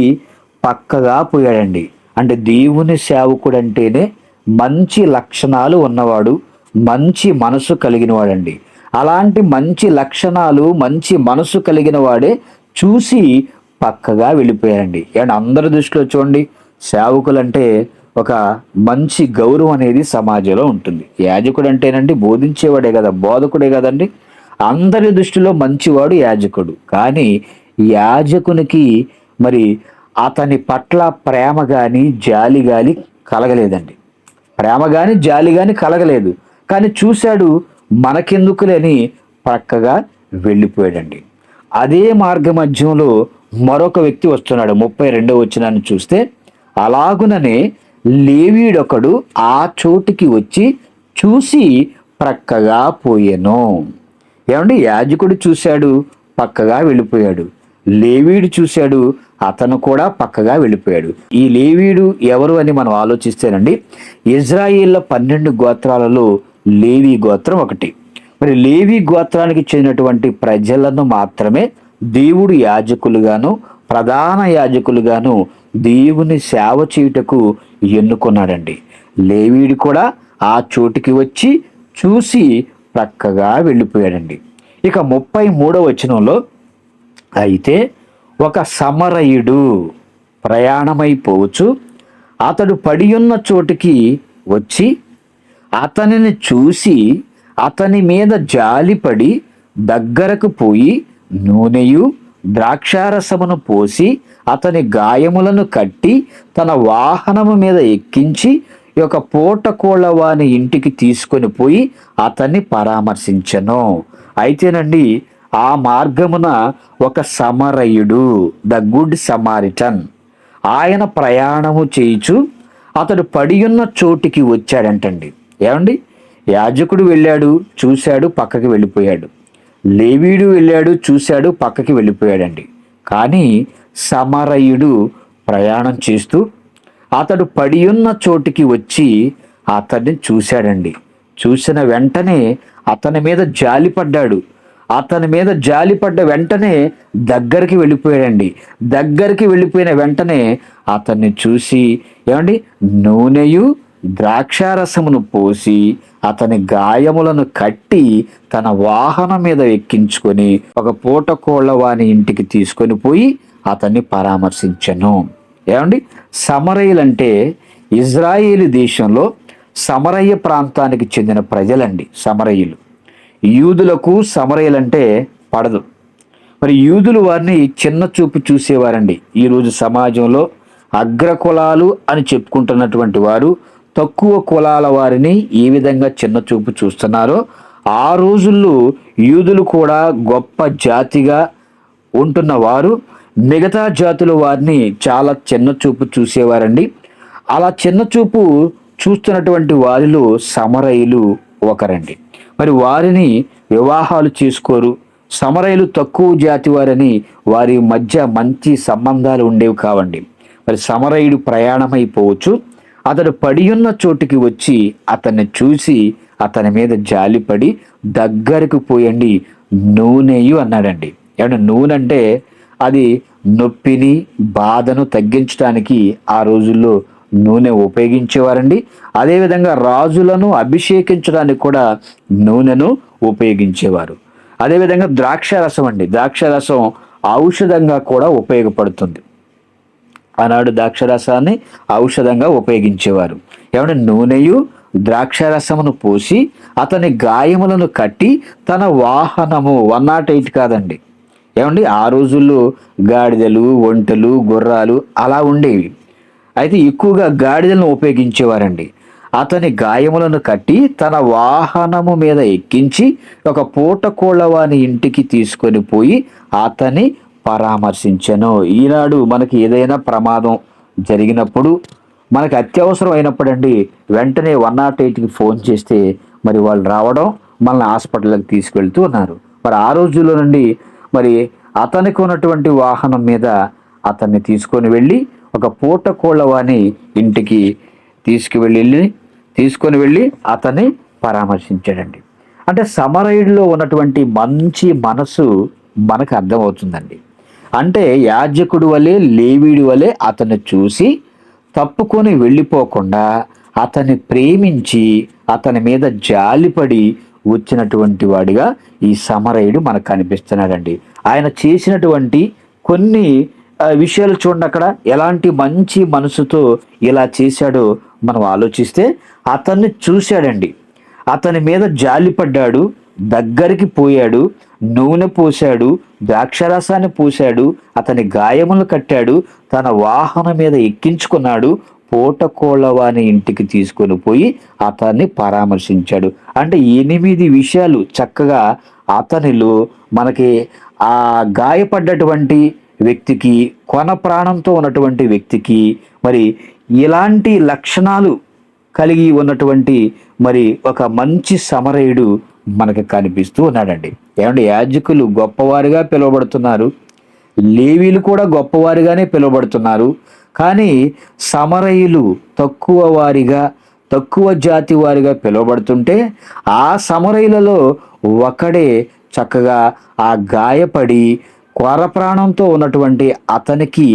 పక్కగా పోయాడండి. అంటే దేవుని సేవకుడు అంటేనే మంచి లక్షణాలు ఉన్నవాడు, మంచి మనసు కలిగిన వాడండి. అలాంటి మంచి లక్షణాలు, మంచి మనసు కలిగిన వాడే చూసి పక్కగా వెళ్ళిపోయారండి. అండ్ అందరి దృష్టిలో చూడండి, సేవకులంటే ఒక మంచి గౌరవం అనేది సమాజంలో ఉంటుంది. యాజకుడు అంటేనండి బోధించేవాడే కదా, బోధకుడే కదండి. అందరి దృష్టిలో మంచివాడు యాజకుడు. కానీ యాజకునికి మరి అతని పట్ల ప్రేమ కానీ జాలి కానీ కలగలేదండి. ప్రేమ కానీ జాలి కానీ కలగలేదు. కానీ చూశాడు, మనకెందుకులేని ప్రక్కగా వెళ్ళిపోయాడండి. అదే మార్గ మధ్యంలో మరొక వ్యక్తి వస్తున్నాడు. 32వ వచనాన్ని చూస్తే, అలాగుననే లేవీడొకడు ఆ చోటికి వచ్చి చూసి ప్రక్కగా పోయెను. ఏమండి, యాజకుడు చూశాడు, పక్కగా వెళ్ళిపోయాడు. లేవీడు చూశాడు, అతను కూడా పక్కగా వెళ్ళిపోయాడు. ఈ లేవీడు ఎవరు అని మనం ఆలోచిస్తేనండి, ఇజ్రాయేళ్ల 12 గోత్రాలలో లేవీ గోత్రం ఒకటి. మరి లేవీ గోత్రానికి చెందినటువంటి ప్రజలను మాత్రమే దేవుడు యాజకులుగాను, ప్రధాన యాజకులుగాను దేవుని సేవ చేయుటకు ఎన్నుకున్నాడండి. లేవీడు కూడా ఆ చోటికి వచ్చి చూసి ప్రక్కగా వెళ్ళిపోయాడండి. ఇక 33వ వచనంలో, అయితే ఒక సమరయుడు ప్రయాణమైపోవచ్చు అతడు పడియున్న చోటికి వచ్చి అతనిని చూసి అతని మీద జాలిపడి దగ్గరకు పోయి నూనెయు ద్రాక్షారసమును పోసి అతని గాయములను కట్టి తన వాహనము మీద ఎక్కించి ఒక పూటకోళ్ళ వాని ఇంటికి తీసుకొని పోయి అతన్ని పరామర్శించెను. అయితేనండి ఆ మార్గమున ఒక సమరయుడు, ద గుడ్ సమారిటన్, ఆయన ప్రయాణము చేయుచు అతడు పడియున్న చోటికి వచ్చాడంటండి. ఏమండి, యాజకుడు వెళ్ళాడు, చూశాడు, పక్కకి వెళ్ళిపోయాడు. లేవీయుడు వెళ్ళాడు, చూశాడు, పక్కకి వెళ్ళిపోయాడండి. కానీ సమరయుడు ప్రయాణం చేస్తూ అతడు పడి ఉన్న చోటికి వచ్చి అతన్ని చూశాడండి. చూసిన వెంటనే అతని మీద జాలిపడ్డాడు. అతని మీద జాలిపడ్డ వెంటనే దగ్గరికి వెళ్ళిపోయాడండి. దగ్గరికి వెళ్ళిపోయిన వెంటనే అతన్ని చూసి ఏమండి నూనెయు ద్రాక్షారసమును పోసి అతని గాయములను కట్టి తన వాహనం మీద ఎక్కించుకొని ఒక పూటకోళ్ల వాని ఇంటికి తీసుకొని పోయి అతన్ని పరామర్శించెను. ఏమండి సమరయులంటే ఇజ్రాయేలు దేశంలో సమరయ్య ప్రాంతానికి చెందిన ప్రజలండి సమరయులు. యూదులకు సమరయులంటే పడదు. మరి యూదులు వారిని చిన్న చూపు చూసేవారండి. ఈరోజు సమాజంలో అగ్రకులాలు అని చెప్పుకుంటున్నటువంటి వారు తక్కువ కులాల వారిని ఏ విధంగా చిన్న చూపు చూస్తున్నారో ఆ రోజుల్లో యూదులు కూడా గొప్ప జాతిగా ఉంటున్న వారు మిగతా జాతుల వారిని చాలా చిన్న చూపు చూసేవారండి. అలా చిన్న చూపు చూస్తున్నటువంటి వారిలో సమరయులు ఒకరండి. మరి వారిని వివాహాలు చేసుకోరు. సమరయులు తక్కువ జాతి వారని వారి మధ్య మంచి సంబంధాలు ఉండేవి కావండి. మరి సమరయుడు ప్రయాణమైపోవచ్చు. అతడు పడి ఉన్న చోటుకి వచ్చి అతన్ని చూసి అతని మీద జాలిపడి దగ్గరకు పోయండి నూనెయు అన్నాడండి. ఏమంటే నూనె అంటే అది నొప్పిని బాధను తగ్గించడానికి ఆ రోజుల్లో నూనె ఉపయోగించేవారండి. అదేవిధంగా రాజులను అభిషేకించడానికి కూడా నూనెను ఉపయోగించేవారు. అదేవిధంగా ద్రాక్షారసం అండి, ద్రాక్షారసం ఔషధంగా కూడా ఉపయోగపడుతుంది. ఆనాడు ద్రాక్షరసాన్ని ఔషధంగా ఉపయోగించేవారు. ఏమంటే నూనెయు ద్రాక్షరసమును పోసి అతని గాయములను కట్టి తన వాహనము 108 కాదండి. ఏమండి ఆ రోజుల్లో గాడిదలు, ఒంటెలు, గుర్రాలు అలా ఉండేవి. అయితే ఎక్కువగా గాడిదలను ఉపయోగించేవారండి. అతని గాయములను కట్టి తన వాహనము మీద ఎక్కించి ఒక పూటకోళ్ళవాని ఇంటికి తీసుకొని పోయి అతని పరామర్శించెను. ఈనాడు మనకి ఏదైనా ప్రమాదం జరిగినప్పుడు మనకు అత్యవసరం అయినప్పుడండి వెంటనే 108కి ఫోన్ చేస్తే మరి వాళ్ళు రావడం మనల్ని హాస్పిటల్కి తీసుకెళ్తూ ఉన్నారు. మరి ఆ రోజుల్లో నుండి మరి అతనికి ఉన్నటువంటి వాహనం మీద అతన్ని తీసుకొని వెళ్ళి ఒక పూటకోళ్ళవాని ఇంటికి తీసుకొని వెళ్ళి అతన్ని పరామర్శించాడండి. అంటే సమరయుడిలో ఉన్నటువంటి మంచి మనసు మనకు అర్థమవుతుందండి. అంటే యాజకుడు వలె లేవీయుడి వలె అతన్ని చూసి తప్పుకొని వెళ్ళిపోకుండా అతన్ని ప్రేమించి అతని మీద జాలిపడి వచ్చినటువంటి వాడిగా ఈ సమరయుడు మనకు కనిపిస్తున్నాడండి. ఆయన చేసినటువంటి కొన్ని విషయాలు చూడండి, అక్కడ ఎలాంటి మంచి మనసుతో ఇలా చేశాడో మనం ఆలోచిస్తే అతన్ని చూశాడండి, అతని మీద జాలిపడ్డాడు, దగ్గరికి పోయాడు, నూనె పోశాడు, ద్రాక్షరసాన్ని పోశాడు, అతని గాయములు కట్టాడు, తన వాహనం మీద ఎక్కించుకున్నాడు, పూటకోళ్ళవాని ఇంటికి తీసుకొని పోయి అతన్ని పరామర్శించాడు. అంటే 8 విషయాలు చక్కగా అతనిలో మనకి ఆ గాయపడ్డటువంటి వ్యక్తికి, కొన ప్రాణంతో ఉన్నటువంటి వ్యక్తికి మరి ఇలాంటి లక్షణాలు కలిగి ఉన్నటువంటి మరి ఒక మంచి సమరయుడు మనకు కనిపిస్తూ ఉన్నాడండి. ఏమంటే యాజకులు గొప్పవారిగా పిలువబడుతున్నారు, లేవీలు కూడా గొప్పవారిగానే పిలువబడుతున్నారు. కానీ సమరయులు తక్కువ జాతి వారిగా పిలువబడుతుంటే ఆ సమరయులలో ఒకడే చక్కగా ఆ గాయపడి కొర ప్రాణంతో ఉన్నటువంటి అతనికి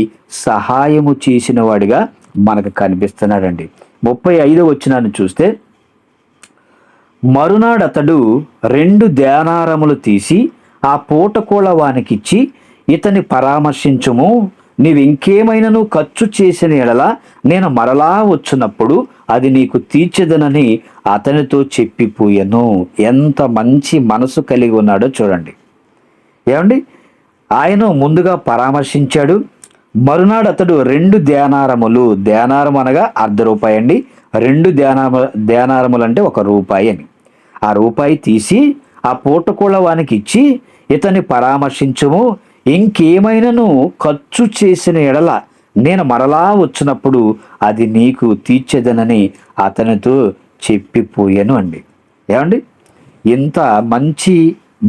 సహాయము చేసిన వాడిగా మనకు కనిపిస్తున్నాడండి. 35వ వచనాన్ని చూస్తే, మరునాడు అతడు 2 దేనారములు తీసి ఆ పూటకోళ్ళ వానికిచ్చి ఇతని పరామర్శించుము, నీవింకేమైనను ఖర్చు చేసిన ఎడల నేను మరలా వచ్చినప్పుడు అది నీకు తీర్చెదనని అతనితో చెప్పిపోయాను. ఎంత మంచి మనసు కలిగి ఉన్నాడో చూడండి. ఏమండి ఆయన ముందుగా పరామర్శించాడు. మరునాడు అతడు 2 దేనారములు, దేనారం అనగా ₹1 అండి, 2 దేనారములు అంటే ₹1 అని, ఆ రూపాయి తీసి ఆ పూటకోళ్ళ వానికి ఇచ్చి ఇతన్ని పరామర్శించము, ఇంకేమైనాను ఖర్చు చేసిన ఎడల నేను మరలా వచ్చినప్పుడు అది నీకు తీర్చెదనని అతనితో చెప్పిపోయాను అండి. ఏమండి ఇంత మంచి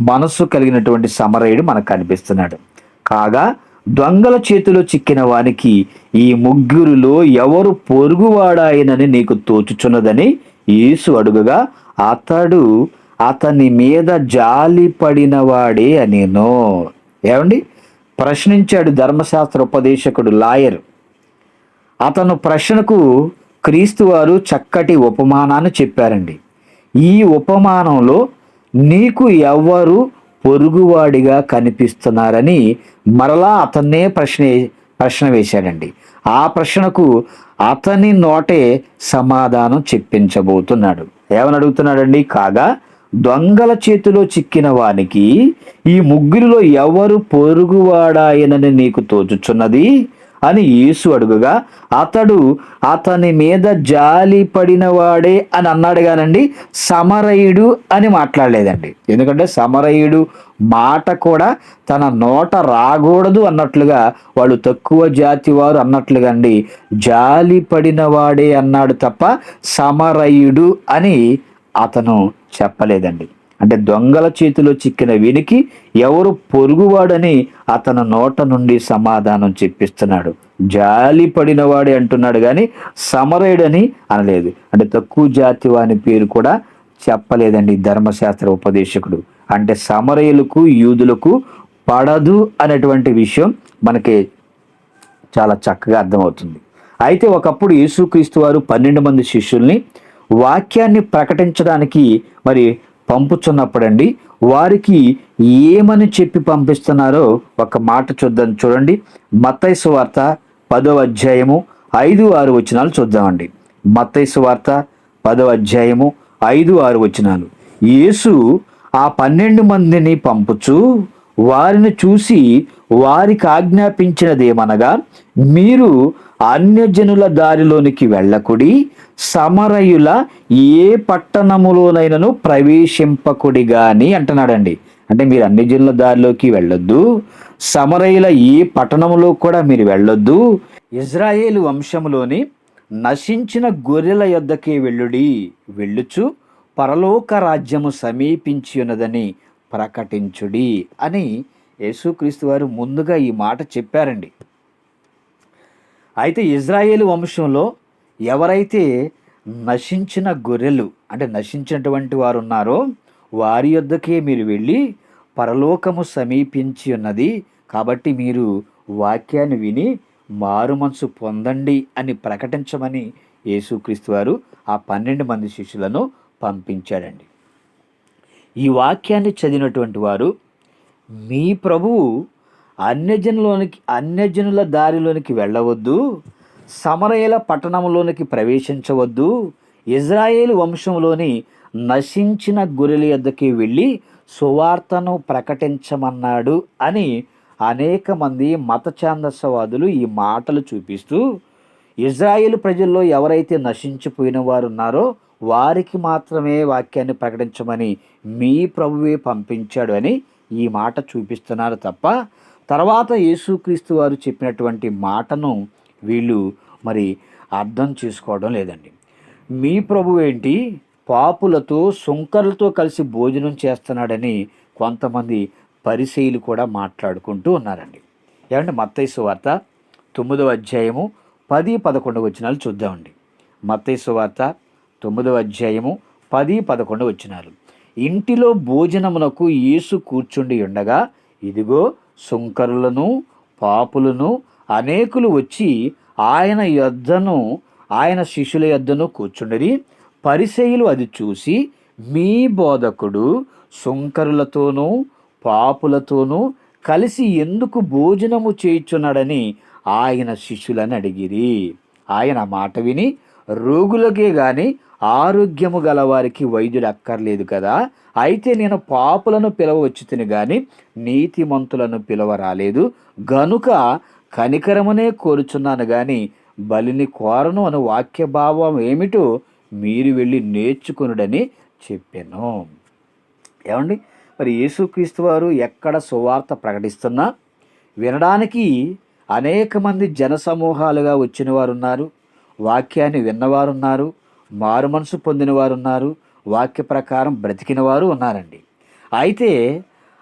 మనసు కలిగినటువంటి సమరయుడు మనకు కనిపిస్తున్నాడు. కాగా దొంగల చేతిలో చిక్కిన వానికి ఈ ముగ్గురిలో ఎవరు పొరుగువాడాయనని నీకు తోచుచున్నదని యేసు అడుగగా అతడు అతని మీద జాలి పడినవాడే అనేను. ఏమండి, ప్రశ్నించాడు ధర్మశాస్త్ర ఉపదేశకుడు, లాయర్. అతను ప్రశ్నకు క్రీస్తు వారు చక్కటి ఉపమానాన్ని చెప్పారండి. ఈ ఉపమానంలో నీకు ఎవరు పొరుగువాడిగా కనిపిస్తున్నారని మరలా అతన్నే ప్రశ్న వేశాడండి. ఆ ప్రశ్నకు అతని నోటే సమాధానం చెప్పించబోతున్నాడు. ఏమని అడుగుతున్నాడండి? కాగా దొంగల చేతిలో చిక్కిన వానికి ఈ ముగ్గురిలో ఎవరు పొరుగువాడాయనని నీకు తోచుచున్నది అని యేసు అడుగగా అతడు అతని మీద జాలి పడినవాడే అని అన్నాడు కానండి, సమరయుడు అని మాట్లాడలేదండి. ఎందుకంటే సమరయుడు మాట కూడా తన నోట రాకూడదు అన్నట్లుగా, వాళ్ళు తక్కువ జాతి వారు అన్నట్లుగా అండి, జాలి పడినవాడే అన్నాడు తప్ప సమరయుడు అని అతను చెప్పలేదండి. అంటే దొంగల చేతిలో చిక్కిన వీనికి ఎవరు పొరుగువాడని అతని నోట నుండి సమాధానం చెప్పిస్తున్నాడు. జాలి పడినవాడే అంటున్నాడు కానీ సమరయుడని అనలేదు. అంటే తక్కువ జాతి వాని పేరు కూడా చెప్పలేదండి ధర్మశాస్త్ర ఉపదేశకుడు. అంటే సమరయులకు యూదులకు పడదు అనేటువంటి విషయం మనకి చాలా చక్కగా అర్థమవుతుంది. అయితే ఒకప్పుడు యేసుక్రీస్తు వారు 12 మంది శిష్యుల్ని వాక్యాన్ని ప్రకటించడానికి మరి పంపుచున్నప్పుడండి, వారికి ఏమని చెప్పి పంపిస్తున్నారో ఒక మాట చూడండి. మత్తయి సువార్త 10వ అధ్యాయము 5-6 వచనాలు చూద్దామండి. మత్తయి సువార్త 10వ అధ్యాయము 5-6 వచనాలు. యేసు ఆ 12 మందిని పంపుచు వారిని చూసి వారికి ఆజ్ఞాపించినదేమనగా, మీరు అన్యజనుల దారిలోనికి వెళ్ళకుడి, సమరయుల ఏ పట్టణములోనైనను ప్రవేశింపకుడి గాని అంటున్నాడండి. అంటే మీరు అన్యజనుల దారిలోకి వెళ్ళొద్దు, సమరయుల ఏ పట్టణములో కూడా మీరు వెళ్ళొద్దు, ఇజ్రాయేలు వంశములోని నశించిన గొర్రెల యొద్దకే వెళ్ళుడి, వెళ్ళుచు పరలోక రాజ్యము సమీపించి ఉన్నదని ప్రకటించుడి అని యేసుక్రీస్తు వారు ముందుగా ఈ మాట చెప్పారండి. అయితే ఇజ్రాయేలు వంశంలో ఎవరైతే నశించిన గొర్రెలు అంటే నశించినటువంటి వారు ఉన్నారో వారి యొద్దకే మీరు వెళ్ళి పరలోకము సమీపించి ఉన్నది కాబట్టి మీరు వాక్యాన్ని విని మారు మనసు పొందండి అని ప్రకటించమని యేసుక్రీస్తు వారు ఆ 12 మంది శిష్యులను పంపించాడండి. ఈ వాక్యాన్ని చదివినటువంటి వారు, మీ ప్రభువు అన్యజనుల దారిలోనికి వెళ్ళవద్దు, సమరయుల పట్టణంలోనికి ప్రవేశించవద్దు, ఇజ్రాయేలు వంశంలోని నశించిన గొర్రెల యొద్దకి వెళ్ళి సువార్తను ప్రకటించమన్నాడు అని అనేక మంది మత ఛాందసవాదులు ఈ మాటలు చూపిస్తూ, ఇజ్రాయేలు ప్రజల్లో ఎవరైతే నశించిపోయిన వారు ఉన్నారో వారికి మాత్రమే వాక్యాన్ని ప్రకటించమని మీ ప్రభువే పంపించాడు అని ఈ మాట చూపిస్తున్నారు తప్ప తర్వాత యేసుక్రీస్తు వారు చెప్పినటువంటి మాటను వీళ్ళు మరి అర్థం చేసుకోవడం లేదండి. మీ ప్రభు ఏంటి పాపులతో సుంకరులతో కలిసి భోజనం చేస్తున్నాడని కొంతమంది పరిసయ్యులు కూడా మాట్లాడుకుంటూ ఉన్నారండి. ఏమంటే మత్తయి సువార్త 9వ అధ్యాయము 10-11 వచనాలు చూద్దామండి. మత్తయి సువార్త 9వ అధ్యాయము 10-11 వచనాలు. ఇంటిలో భోజనమునకు యేసు కూర్చుండి ఉండగా ఇదిగో సుంకరులను పాపులను అనేకులు వచ్చి ఆయన శిష్యుల యొద్దను కూర్చుండిరి. పరిసయ్యులు అది చూసి, మీ బోధకుడు సుంకరులతోనూ పాపులతోనూ కలిసి ఎందుకు భోజనము చేయుచున్నాడని ఆయన శిష్యులను అడిగిరి. ఆయన మాట విని, రోగులకే గాని ఆరోగ్యము గలవారికి వైద్యుడు అక్కర్లేదు కదా, అయితే నేను పాపులను పిలవచ్చుతిని గాని నీతిమంతులను పిలవ రాలేదు, గనుక కనికరమునే కోరుచున్నాను గాని బలిని కోరను అను వాక్యభావం ఏమిటో మీరు వెళ్ళి నేర్చుకునుడని చెప్పాను. ఏమండి, మరి యేసుక్రీస్తు వారు ఎక్కడ సువార్త ప్రకటిస్తున్నా వినడానికి అనేక మంది జనసమూహాలుగా వచ్చిన వారు ఉన్నారు, వాక్యాన్ని విన్నవారున్నారు, మారు మనసు పొందిన వారు ఉన్నారు, వాక్య ప్రకారం బ్రతికిన వారు ఉన్నారండి. అయితే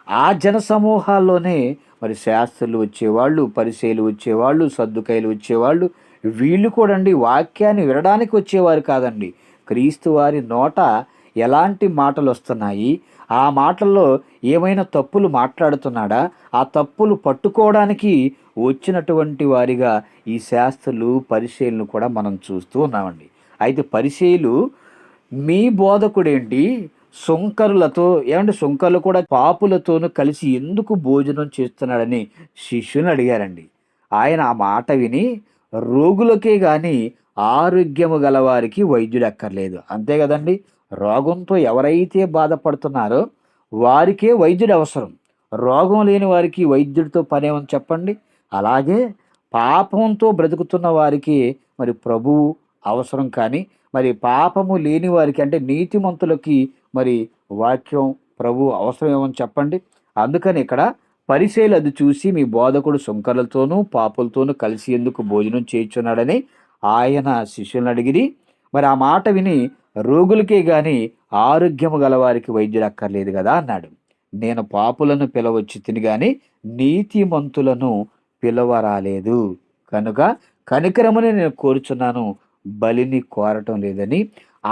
ఆ జన సమూహాల్లోనే మరి శాస్త్రులు వచ్చేవాళ్ళు, పరిసయ్యులు వచ్చేవాళ్ళు, సద్దుకయ్యులు వచ్చేవాళ్ళు. వీళ్ళు కూడా అండి వాక్యాన్ని వినడానికి వచ్చేవారు కాదండి. క్రీస్తు వారి నోట ఎలాంటి మాటలొస్తున్నాయి, ఆ మాటల్లో ఏమైనా తప్పులు మాట్లాడుతున్నాడా, ఆ తప్పులు పట్టుకోవడానికి వచ్చినటువంటి వారిగా ఈ శాస్త్రులు, పరిసయ్యులను కూడా మనం చూస్తూ ఉన్నామండి. అయితే పరిసయ్యులు మీ బోధకుడేంటి సుంకరులతో ఏమంటే సుంకరులు కూడా పాపులతోనూ కలిసి ఎందుకు భోజనం చేస్తున్నాడని శిష్యుని అడిగారండి. ఆయన ఆ మాట విని రోగులకే గాని ఆరోగ్యము గలవారికి వైద్యుడు అక్కర్లేదు. అంతే కదండి. రోగంతో ఎవరైతే బాధపడుతున్నారో వారికే వైద్యుడు అవసరం. రోగం లేని వారికి వైద్యుడితో పనేమని చెప్పండి. అలాగే పాపంతో బ్రతుకుతున్న వారికి మరి ప్రభువు అవసరం. కానీ మరి పాపము లేని వారికి అంటే నీతిమంతులకి మరి వాక్యం ప్రభు అవసరం ఏమని చెప్పండి. అందుకని ఇక్కడ పరిసయ్యులు అది చూసి మీ బోధకుడు సుంకరులతోనూ పాపులతోనూ కలిసి ఎందుకు భోజనం చేయుచున్నాడని ఆయన శిష్యులను అడిగిరి. మరి ఆ మాట విని రోగులకే గాని ఆరోగ్యము గలవారికి వైద్యుడు అక్కర్లేదు కదా అన్నాడు. నేను పాపులను పిలవచ్చి తిని గాని నీతిమంతులను పిలవరాలేదు. కనుక కనికరమని నేను కోరుచున్నాను, బలిని కోరటం లేదని.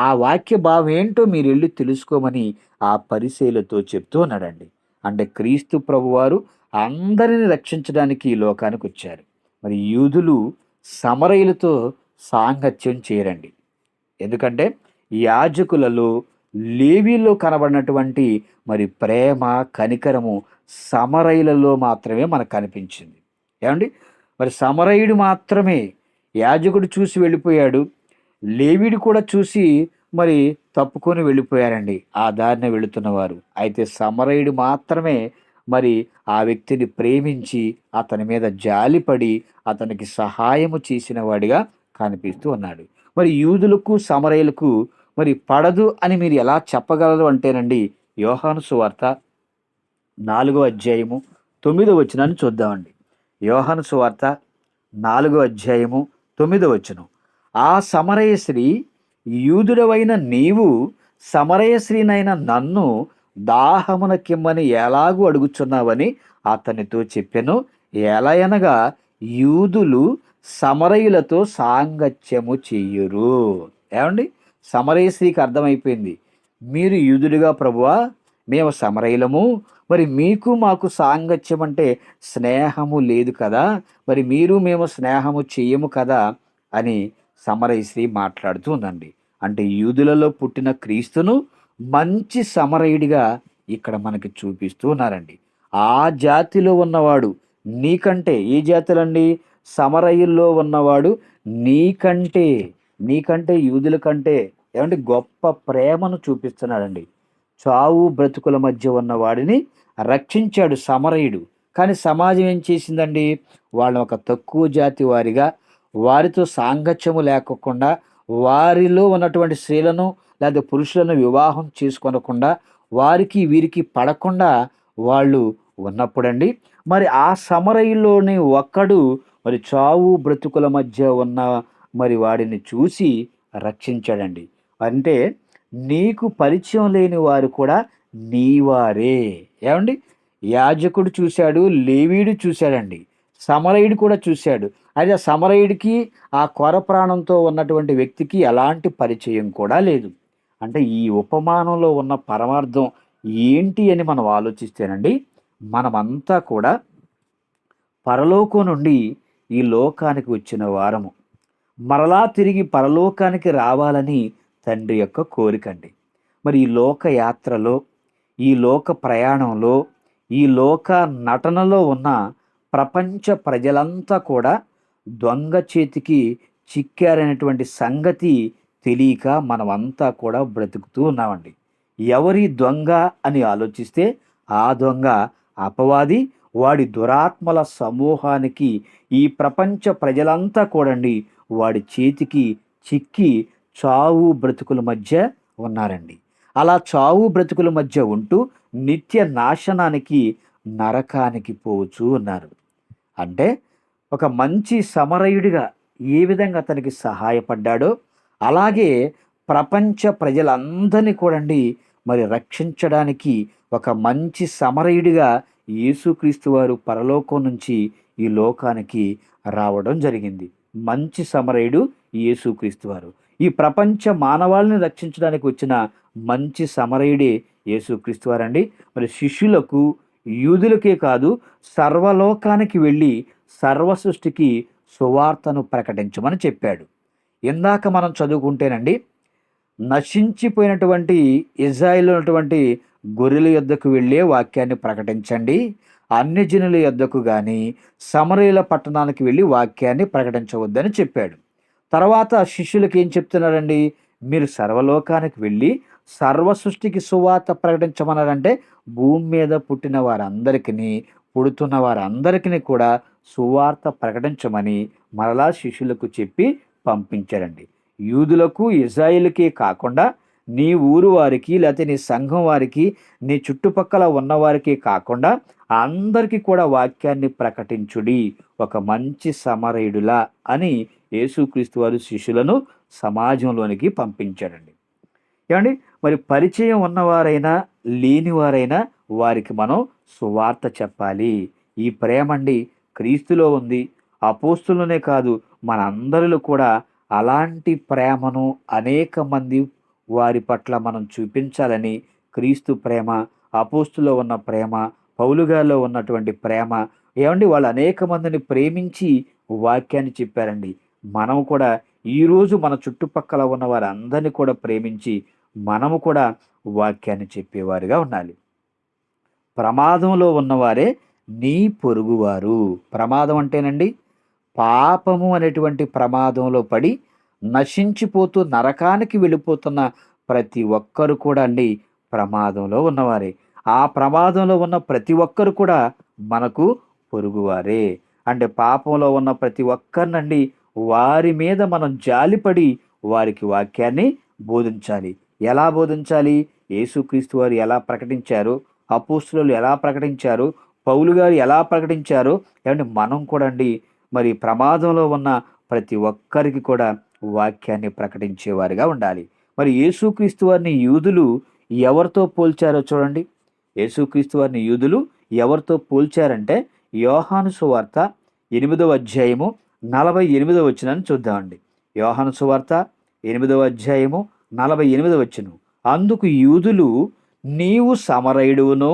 ఆ వాక్య భావం ఏంటో మీరు వెళ్ళి తెలుసుకోమని ఆ పరిసయ్యులతో చెప్తూ ఉన్నాడండి. అంటే క్రీస్తు ప్రభువారు అందరిని రక్షించడానికి ఈ లోకానికి వచ్చారు. మరి యూదులు సమరయులతో సాంగత్యం చేయరండి. ఎందుకంటే యాజకులలో లేవీలో కనబడినటువంటి మరి ప్రేమ, కనికరము సమరయులలో మాత్రమే మనకు కనిపించింది. ఏమండి, మరి సమరయుడు మాత్రమే యాజకుడు చూసి వెళ్ళిపోయాడు, లేవీడు కూడా చూసి మరి తప్పుకొని వెళ్ళిపోయారండి ఆ దారిన వెళుతున్నవారు. అయితే సమరయుడు మాత్రమే మరి ఆ వ్యక్తిని ప్రేమించి అతని మీద జాలిపడి అతనికి సహాయము చేసిన వాడిగా కనిపిస్తూ ఉన్నాడు. మరి యూదులకు సమరయులకు మరి పడదు అని మీరు ఎలా చెప్పగలరు అంటేనండి, యోహాను సువార్త 4వ అధ్యాయము 9వ వచనాన్ని చూద్దామండి. యోహాను సువార్త 4వ అధ్యాయము 9వ వచనం. ఆ సమరయ స్త్రీ, యూదుడవైన నీవు సమరయ స్త్రీనైన నన్ను దాహమునకిమ్మని ఎలాగూ అడుగుచున్నావని అతనితో చెప్పెను. ఎలయనగా యూదులు సమరయులతో సాంగత్యము చెయ్యురు. ఏమండి, సమరయ స్త్రీకి అర్థమైపోయింది, మీరు యూదులుగా ప్రభువా, మేము సమరయులము, మరి మీకు మాకు సాంగత్యం అంటే స్నేహము లేదు కదా, మరి మీరు మేము స్నేహము చెయ్యము కదా అని సమరయ స్త్రీ మాట్లాడుతూ ఉందండి. అంటే యూదులలో పుట్టిన క్రీస్తును మంచి సమరయుడిగా ఇక్కడ మనకి చూపిస్తూ ఉన్నారండి. ఆ జాతిలో ఉన్నవాడు నీకంటే, ఏ జాతులండి, సమరయుల్లో ఉన్నవాడు నీకంటే నీకంటే యూదుల కంటే ఏమంటే గొప్ప ప్రేమను చూపిస్తున్నాడండి. చావు బ్రతుకుల మధ్య ఉన్న వాడిని రక్షించాడు సమరయుడు. కానీ సమాజం ఏం చేసిందండి, వాళ్ళని ఒక తక్కువ జాతి వారిగా, వారితో సాంగత్యము లేకోకుండా, వారిలో ఉన్నటువంటి స్త్రీలను లేదా పురుషులను వివాహం చేసుకొనకుండా, వారికి వీరికి పడకుండా వాళ్ళు ఉన్నప్పుడండి, మరి ఆ సమరయుల్లోని ఒక్కడు మరి చావు బ్రతుకుల మధ్య ఉన్న మరి వాడిని చూసి రక్షించాడండి. అంటే నీకు పరిచయం లేని వారు కూడా నీవారే. ఏమండి, యాజకుడు చూశాడు, లేవీడు చూశాడండి, సమరయుడు కూడా చూశాడు. అయితే ఆ సమరయుడికి ఆ కొర ప్రాణంతో ఉన్నటువంటి వ్యక్తికి ఎలాంటి పరిచయం కూడా లేదు. అంటే ఈ ఉపమానంలో ఉన్న పరమార్థం ఏంటి అని మనం ఆలోచిస్తేనండి, మనమంతా కూడా పరలోకం నుండి ఈ లోకానికి వచ్చిన వారము. మరలా తిరిగి పరలోకానికి రావాలని తండ్రి యొక్క కోరికండి. మరి ఈ లోక యాత్రలో, ఈ లోక ప్రయాణంలో, ఈ లోక నటనలో ఉన్న ప్రపంచ ప్రజలంతా కూడా దొంగ చేతికి చిక్కారనేటువంటి సంగతి తెలియక మనమంతా కూడా బ్రతుకుతూ ఉన్నామండి. ఎవరి దొంగ అని ఆలోచిస్తే ఆ దొంగ అపవాది, వాడి దురాత్మల సమూహానికి ఈ ప్రపంచ ప్రజలంతా కూడండి వాడి చేతికి చిక్కి చావు బ్రతుకుల మధ్య ఉన్నారండి. అలా చావు బ్రతుకుల మధ్య ఉంటూ నిత్య నాశనానికి, నరకానికి పోవచ్చు ఉన్నారు. అంటే ఒక మంచి సమరయుడిగా ఏ విధంగా అతనికి సహాయపడ్డాడో అలాగే ప్రపంచ ప్రజలందరినీ కూడండి మరి రక్షించడానికి ఒక మంచి సమరయుడిగా యేసుక్రీస్తు వారు పరలోకం నుంచి ఈ లోకానికి రావడం జరిగింది. మంచి సమరయుడు యేసుక్రీస్తు వారు. ఈ ప్రపంచ మానవాళిని రక్షించడానికి వచ్చిన మంచి సమరయుడే యేసుక్రీస్తు వారండి. మరి శిష్యులకు, యూదులకే కాదు, సర్వలోకానికి వెళ్ళి సర్వ సృష్టికి సువార్తను ప్రకటించమని చెప్పాడు. ఇందాక మనం చదువుకుంటేనండి, నశించిపోయినటువంటి ఇజ్రాయేలు ఉన్నటువంటి గొర్రెల యొద్దకు వెళ్ళే వాక్యాన్ని ప్రకటించండి, అన్యజనుల యొద్దకు కానీ సమరయుల పట్టణానికి వెళ్ళి వాక్యాన్ని ప్రకటించవద్దని చెప్పాడు. తర్వాత శిష్యులకు ఏం చెప్తున్నారండి? మీరు సర్వలోకానికి వెళ్ళి సర్వ సృష్టికి సువార్త ప్రకటించమన్నారంటే భూమి మీద పుట్టిన వారందరికీ, పుడుతున్న వారందరికీ కూడా సువార్త ప్రకటించమని మరలా శిష్యులకు చెప్పి పంపించారండి. యూదులకు, ఇజ్రాయేలుకే కాకుండా నీ ఊరు వారికి, లేకపోతే నీ సంఘం వారికి, నీ చుట్టుపక్కల ఉన్నవారికి కాకుండా అందరికీ కూడా వాక్యాన్ని ప్రకటించుడి, ఒక మంచి సమరయుడులా అని యేసుక్రీస్తు వారు శిష్యులను సమాజంలోనికి పంపించాడండి. ఏమండి, మరి పరిచయం ఉన్నవారైనా లేనివారైనా వారికి మనం సువార్త చెప్పాలి. ఈ ప్రేమండి క్రీస్తులో ఉంది. అపోస్తులనే కాదు, మనందరిలో కూడా అలాంటి ప్రేమను అనేక మంది వారి పట్ల మనం చూపించాలని, క్రీస్తు ప్రేమ, అపోస్తులో ఉన్న ప్రేమ, పౌలుగారిలో ఉన్నటువంటి ప్రేమ, ఏమండి వాళ్ళు అనేక మందిని ప్రేమించి వాక్యాన్ని చెప్పారండి. మనం కూడా ఈరోజు మన చుట్టుపక్కల ఉన్న వారందరినీ కూడా ప్రేమించి మనము కూడా వాక్యాన్ని చెప్పేవారుగా ఉండాలి. ప్రమాదంలో ఉన్నవారే నీ పొరుగువారు. ప్రమాదం అంటేనండి, పాపము అనేటువంటి ప్రమాదంలో పడి నశించిపోతూ నరకానికి వెళ్ళిపోతున్న ప్రతి ఒక్కరు కూడా అండి ప్రమాదంలో ఉన్నవారే. ఆ ప్రమాదంలో ఉన్న ప్రతి ఒక్కరు కూడా మనకు పొరుగువారే. అంటే పాపంలో ఉన్న ప్రతి ఒక్కరినండి వారి మీద మనం జాలిపడి వారికి వాక్యాన్ని బోధించాలి. ఎలా బోధించాలి? యేసుక్రీస్తు వారు ఎలా ప్రకటించారు, అపోస్తలులు ఎలా ప్రకటించారు, పౌలు గారు ఎలా ప్రకటించారు, ఏమంటే మనం కూడా అండి మరి ప్రమాదంలో ఉన్న ప్రతి ఒక్కరికి కూడా వాక్యాన్ని ప్రకటించేవారిగా ఉండాలి. మరి యేసుక్రీస్తు వారిని యూదులు ఎవరితో పోల్చారో చూడండి. యేసుక్రీస్తు వారిని యూదులు ఎవరితో పోల్చారంటే యోహాను సువార్త 8వ అధ్యాయము 48వ వచనాన్ని చూద్దామండి. యోహాను సువార్త 8వ అధ్యాయము 48వ వచనం. అందుకు యూదులు, నీవు సమరయుడువును,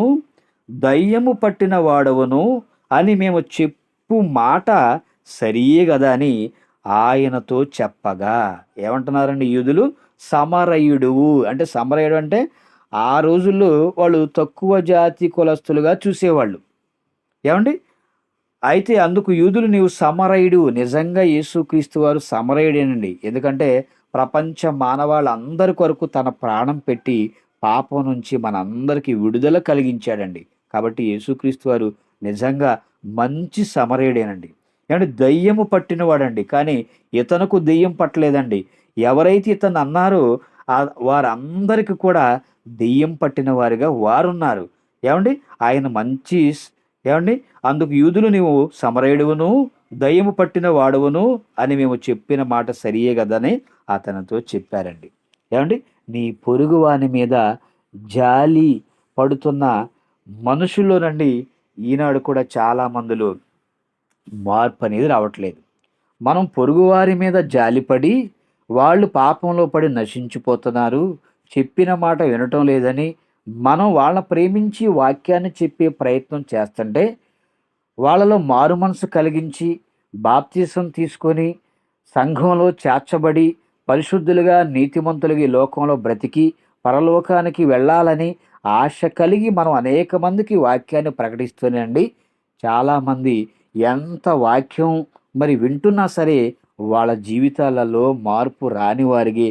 దయ్యము పట్టిన వాడవును అని మేము చెప్పు మాట సరియే కదా అని ఆయనతో చెప్పగా. ఏమంటున్నారండి యూదులు? సమరయుడువు అంటే, సమరయుడు అంటే ఆ రోజుల్లో వాళ్ళు తక్కువ జాతి కులస్తులుగా చూసేవాళ్ళు. ఏమండి, అయితే అందుకు యూదులు, నీవు సమరయుడు. నిజంగా యేసుక్రీస్తు వారు సమరయుడేనండి. ఎందుకంటే ప్రపంచ మానవాళ్ళందరి కొరకు తన ప్రాణం పెట్టి పాపం నుంచి మనందరికీ విడుదల కలిగించాడండి. కాబట్టి యేసుక్రీస్తు వారు నిజంగా మంచి సమరయుడేనండి. ఏమంటే దయ్యము పట్టినవాడండి, కానీ ఇతనుకు దెయ్యం పట్టలేదండి. ఎవరైతే ఇతను అన్నారో వారందరికీ కూడా దెయ్యం పట్టిన వారిగా వారున్నారు. ఏమండి, ఆయన మంచి ఏమండి, అందుకు యూదులు, నీవు సమరయుడువును, దయ్యము పట్టిన వాడువును అని మేము చెప్పిన మాట సరియే కదని అతనితో చెప్పారండి. ఏమండి, నీ పొరుగు వాని మీద జాలి పడుతున్న మనుషుల్లోనండి ఈనాడు కూడా చాలా మందిలో మార్పు అనేది రావట్లేదు. మనం పొరుగువారి మీద జాలిపడి వాళ్ళు పాపంలో పడి నశించిపోతున్నారు, చెప్పిన మాట వినటం లేదని మనం వాళ్ళ ప్రేమించి వాక్యాన్ని చెప్పే ప్రయత్నం చేస్తుంటే, వాళ్ళలో మారు మనసు కలిగించి బాప్తీసం తీసుకొని సంఘంలో చేర్చబడి పరిశుద్ధులుగా, నీతిమంతులుగా ఈ లోకంలో బ్రతికి పరలోకానికి వెళ్ళాలని ఆశ కలిగి మనం అనేక మందికి వాక్యాన్ని ప్రకటిస్తూనండి చాలామంది ఎంత వాక్యం మరి వింటున్నా సరే వాళ్ళ జీవితాలలో మార్పు రాని వారికి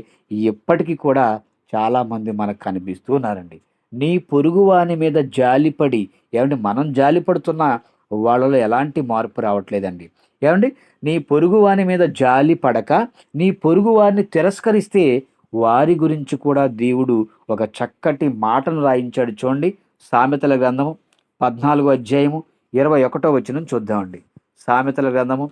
ఎప్పటికీ కూడా చాలామంది మనకు కనిపిస్తూ ఉన్నారండి. నీ పొరుగువాని మీద జాలిపడి, ఏమండి మనం జాలిపడుతున్నా వాళ్ళలో ఎలాంటి మార్పు రావట్లేదండి. ఏమండి, నీ పొరుగువాని మీద జాలి పడక నీ పొరుగువారిని తిరస్కరిస్తే వారి గురించి కూడా దేవుడు ఒక చక్కటి మాటను రాయించాడు. చూడండి, సామెతల గ్రంథము 14వ అధ్యాయము 21వ వచనం చూద్దామండి. సామెతల గ్రంథము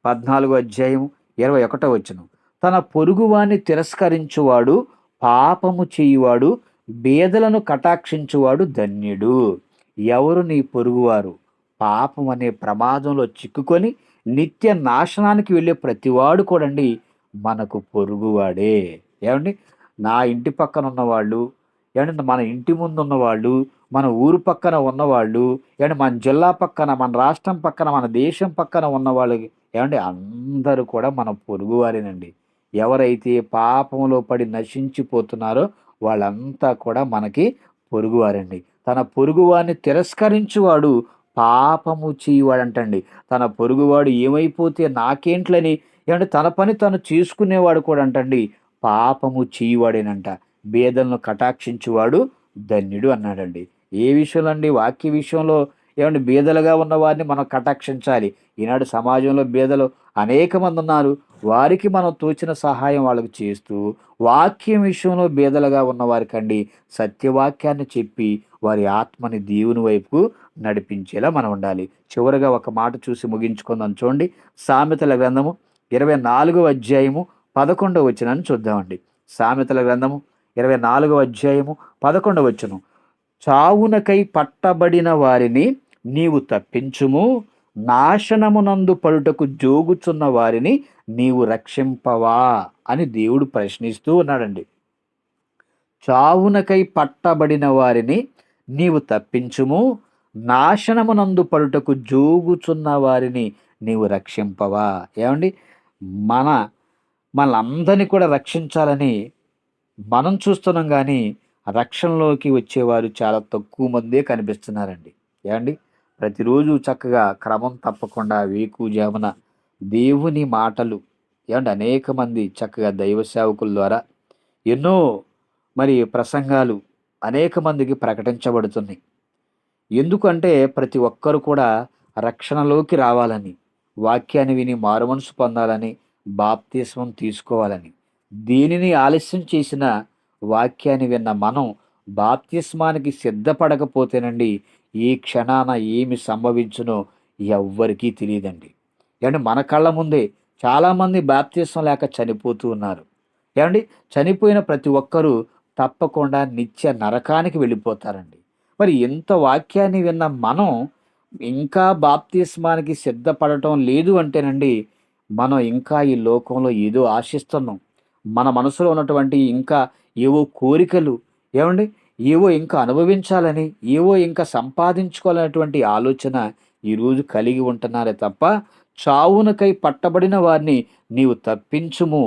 14వ అధ్యాయము 21వ వచనం. తన పొరుగువాన్ని తిరస్కరించువాడు పాపము చేయువాడు బీదలను కటాక్షించువాడు ధన్యుడు. ఎవరు నీ పొరుగువారు? పాపం అనే ప్రమాదంలో చిక్కుకొని నిత్య నాశనానికి వెళ్ళే ప్రతివాడు కూడండి మనకు పొరుగువాడే. ఏమండి? నా ఇంటి పక్కన ఉన్నవాళ్ళు, ఏమంటే మన ఇంటి ముందు ఉన్నవాళ్ళు, మన ఊరు పక్కన ఉన్నవాళ్ళు, ఏమంటే మన జిల్లా పక్కన, మన రాష్ట్రం పక్కన, మన దేశం పక్కన ఉన్నవాళ్ళు, ఏమండి అందరూ కూడా మన పొరుగువారేనండి. ఎవరైతే పాపంలో పడి నశించిపోతున్నారో వాళ్ళంతా కూడా మనకి పొరుగువారండి. తన పొరుగువారిని తిరస్కరించువాడు పాపము చేయువాడంటండి. తన పొరుగువాడు ఏమైపోతే నాకేంట్లని, ఏమంటే తన పని తను చేసుకునేవాడు కూడా అంటండి పాపము చేయువాడేనంట. బేదలను కటాక్షించువాడు ధన్యుడు అన్నాడండి. ఏ విషయంలో అండి? వాక్య విషయంలో ఏమండి బీదలుగా ఉన్న వారిని మనం కటాక్షించాలి. ఈనాడు సమాజంలో బీదలు అనేక మంది ఉన్నారు. వారికి మనం తోచిన సహాయం వాళ్ళకి చేస్తూ, వాక్యం విషయంలో బీదలుగా ఉన్నవారికండి సత్యవాక్యాన్ని చెప్పి వారి ఆత్మని దేవుని వైపుకు నడిపించేలా మనం ఉండాలి. చివరగా ఒక మాట చూసి ముగించుకుందాం. చూడండి, సామెతల గ్రంథము 24వ అధ్యాయము 11వ వచనాన్ని చూద్దామండి. సామెతల గ్రంథము 24వ అధ్యాయము 11వ వచనం. చావునకై పట్టబడిన వారిని నీవు తప్పించుము, నాశనమునందు పడుటకు జోగుచున్న వారిని నీవు రక్షింపవా అని దేవుడు ప్రశ్నిస్తూ ఉన్నాడండి. చావునకై పట్టబడిన వారిని నీవు తప్పించుము, నాశనమునందు పడుటకు జోగుచున్న వారిని నీవు రక్షింపవా. ఏమండి? మన మనందరినీ కూడా రక్షించాలని మనం చూస్తున్నాం కానీ రక్షణలోకి వచ్చేవారు చాలా తక్కువ మందే కనిపిస్తున్నారండి. ఏమండి? ప్రతిరోజు చక్కగా క్రమం తప్పకుండా వేకువజామున దేవుని మాటలు, ఏమంటే అనేక మంది చక్కగా దైవ సేవకుల ద్వారా ఎన్నో ప్రసంగాలు అనేక మందికి ప్రకటించబడుతున్నాయి. ఎందుకంటే ప్రతి ఒక్కరు కూడా రక్షణలోకి రావాలని, వాక్యాన్ని విని మారుమనసు పొందాలని, బాప్తిస్మం తీసుకోవాలని. దీనిని ఆలస్యం చేసిన వాక్యాన్ని విన్న మనం బాప్తిస్మానికి సిద్ధపడకపోతేనండి ఏ క్షణాన ఏమి సంభవించునో ఎవ్వరికీ తెలియదండి. ఏమంటే మన కళ్ళ ముందే చాలామంది బాప్తిస్మం లేక చనిపోతూ ఉన్నారు. ఏమండి? చనిపోయిన ప్రతి ఒక్కరూ తప్పకుండా నిత్య నరకానికి వెళ్ళిపోతారండి. మరి ఎంత వాక్యాన్ని విన్న మనం ఇంకా బాప్తిస్మానికి సిద్ధపడటం లేదు అంటేనండి మనం ఇంకా ఈ లోకంలో ఏదో ఆశిస్తున్నాం. మన మనసులో ఉన్నటువంటి ఇంకా ఏవో కోరికలు, ఏమండి ఏవో ఇంకా అనుభవించాలని, ఏవో ఇంకా సంపాదించుకోవాలనేటువంటి ఆలోచన ఈరోజు కలిగి ఉంటున్నారే తప్ప చావునకై పట్టబడిన వారిని నీవు తప్పించుము,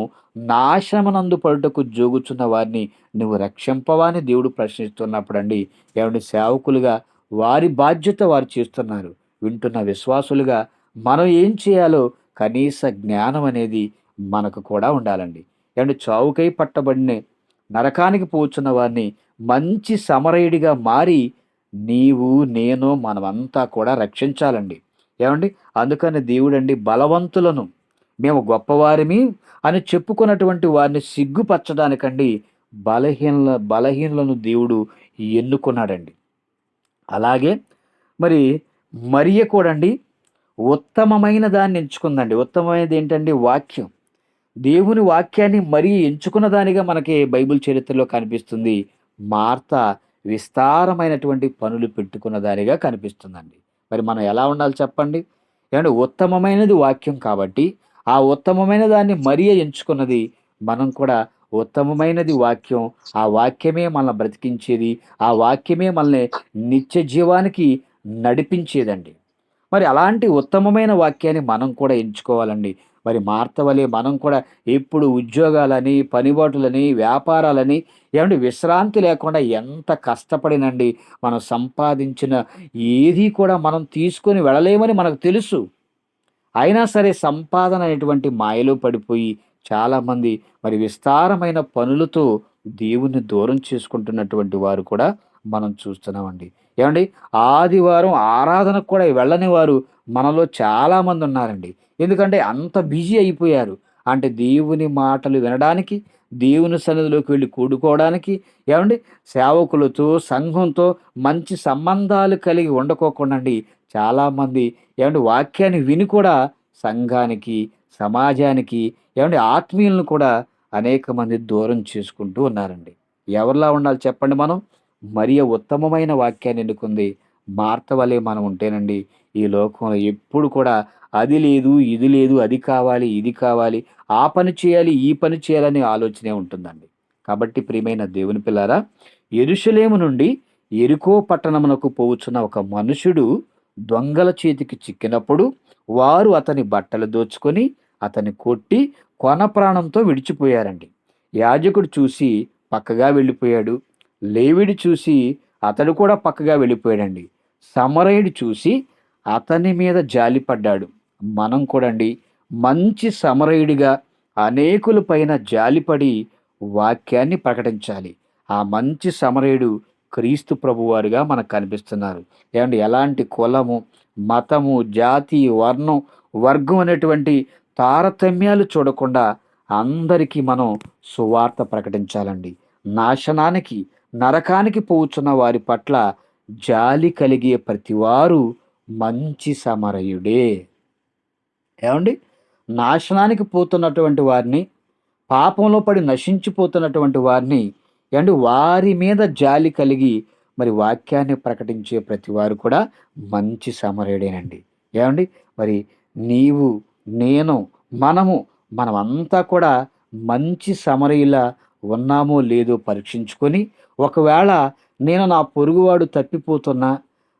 నాశనమునందు పడుటకు జోగుచున్న వారిని నువ్వు రక్షింపవా అని దేవుడు ప్రశ్నిస్తున్నప్పుడండి, ఏమండి సేవకులుగా వారి బాధ్యత వారు చేస్తున్నారు. వింటున్న విశ్వాసులుగా మనం ఏం చేయాలో కనీస జ్ఞానం అనేది మనకు కూడా ఉండాలండి. ఏమంటే చావుకై పట్టబడిన నరకానికి పోచున్న వారిని మంచి సమరయుడిగా మారి నీవు నేను మనమంతా కూడా రక్షించాలండి. ఏమండి? అందుకని దేవుడండి బలవంతులను, మేము గొప్పవారిమి అని చెప్పుకున్నటువంటి వారిని సిగ్గుపరచడానికండి బలహీనులను దేవుడు ఎన్నుకున్నాడండి. అలాగే మరి మరియ కూడండి ఉత్తమమైన దాన్ని ఎంచుకుందండి. ఉత్తమమైనది ఏంటండి? వాక్యం. దేవుని వాక్యాన్ని మరీ ఎంచుకున్న దానిగా మనకి బైబిల్ చరిత్రలో కనిపిస్తుంది. మార్త విస్తారమైనటువంటి పనులు పెట్టుకున్న దానిగా కనిపిస్తుందండి. మరి మనం ఎలా ఉండాలి చెప్పండి? ఏమంటే ఉత్తమమైనది వాక్యం కాబట్టి ఆ ఉత్తమమైన దాన్ని మరియ ఎంచుకున్నది. మనం కూడా ఉత్తమమైనది వాక్యం. ఆ వాక్యమే మనల్ని బ్రతికించేది. ఆ వాక్యమే మనల్ని నిత్య జీవానికి నడిపించేదండి. మరి అలాంటి ఉత్తమమైన వాక్యాన్ని మనం కూడా ఎంచుకోవాలండి. మరి మార్త వలె మనం కూడా ఎప్పుడు ఉద్యోగాలని, పనిబాటులని, వ్యాపారాలని, ఏమంటే విశ్రాంతి లేకుండా ఎంత కష్టపడినండి మనం సంపాదించిన ఏది కూడా మనం తీసుకొని వెళ్ళలేమని మనకు తెలుసు. అయినా సరే సంపాదన అనేటువంటి మాయలో పడిపోయి చాలామంది మరి విస్తారమైన పనులతో దేవుణ్ణి దూరం చేసుకుంటున్నటువంటి వారు కూడా మనం చూస్తున్నామండి. ఏమండి? ఆదివారం ఆరాధనకు కూడా వెళ్ళని వారు మనలో చాలామంది ఉన్నారండి. ఎందుకంటే అంత బిజీ అయిపోయారు. అంటే దేవుని మాటలు వినడానికి, దేవుని సన్నిధిలోకి వెళ్ళి కూడుకోవడానికి, ఏమండి సేవకులతో, సంఘంతో మంచి సంబంధాలు కలిగి ఉండకోకుండాండి చాలామంది ఏమంటే వాక్యాన్ని విని కూడా సంఘానికి, సమాజానికి, ఏమంటే ఆత్మీయులను కూడా అనేక మంది దూరం చేసుకుంటూ ఉన్నారండి. ఎవరిలా ఉండాలి చెప్పండి మనం? మరియ ఉత్తమమైన వాక్యాన్ని ఎన్నుకుంది. మార్త వలె మనం ఉంటేనండి ఈ లోకంలో ఎప్పుడు కూడా అది లేదు, ఇది లేదు, అది కావాలి, ఇది కావాలి, ఆ పని చేయాలి, ఈ పని చేయాలనే ఆలోచనే ఉంటుందండి. కాబట్టి ప్రియమైన దేవుని పిల్లారా, యెరూషలేము నుండి యెరికో పట్టణమునకు పోవుచున్న ఒక మనుషుడు దొంగల చేతికి చిక్కినప్పుడు వారు అతని బట్టలు దోచుకొని అతన్ని కొట్టి కొన ప్రాణంతో విడిచిపోయారండి. యాజకుడు చూసి పక్కగా వెళ్ళిపోయాడు. లేవీడు చూసి అతడు కూడా పక్కగా వెళ్ళిపోయాడండి. సమరయుడు చూసి అతని మీద జాలిపడ్డాడు. మనం కూడా అండి మంచి సమరయుడిగా అనేకుల పైన జాలిపడి వాక్యాన్ని ప్రకటించాలి. ఆ మంచి సమరయుడు క్రీస్తు ప్రభువారుగా మనకు కనిపిస్తున్నారు. ఏమండి ఎలాంటి కులము, మతము, జాతి, వర్ణం, వర్గం అనేటువంటి తారతమ్యాలు చూడకుండా అందరికీ మనం సువార్త ప్రకటించాలండి. నాశనానికి, నరకానికి పోవుచున్న వారి పట్ల జాలి కలిగే ప్రతివారు మంచి సమరయుడే. ఏమండి? నాశనానికి పోతున్నటువంటి వారిని, పాపంలో పడి నశించిపోతున్నటువంటి వారిని ఏవండి వారి మీద జాలి కలిగి మరి వాక్యాన్ని ప్రకటించే ప్రతివారు కూడా మంచి సమరయుడేనండి. ఏవండి? మరి నీవు, నేను, మనమంతా కూడా మంచి సమరయులా ఉన్నామో లేదో పరీక్షించుకొని, ఒకవేళ నేను నా పొరుగువాడు తప్పిపోతున్నా,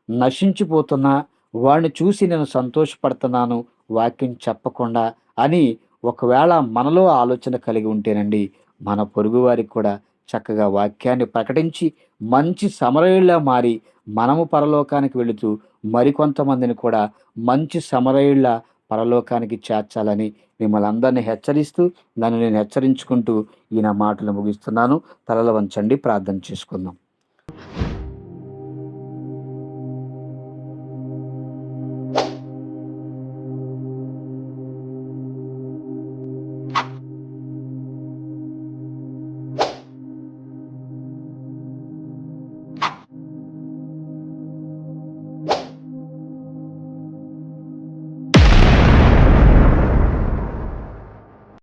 నశించిపోతున్నా, వాడిని చూసి నేను సంతోషపడుతున్నాను వాక్యం చెప్పకుండా అని ఒకవేళ మనలో ఆలోచన కలిగి ఉంటేనండి, మన పొరుగువారికి కూడా చక్కగా వాక్యాన్ని ప్రకటించి మంచి సమరయుల్లా మారి మనము పరలోకానికి వెళుతూ మరికొంతమందిని కూడా మంచి సమరయుల్లా పరలోకానికి చేర్చాలని మిమ్మల్ని అందరినీ హెచ్చరిస్తూ నన్ను నేను హెచ్చరించుకుంటూ ఈ నా మాటలు ముగిస్తున్నాను. తలలు వంచండి, ప్రార్థన చేసుకుందాం.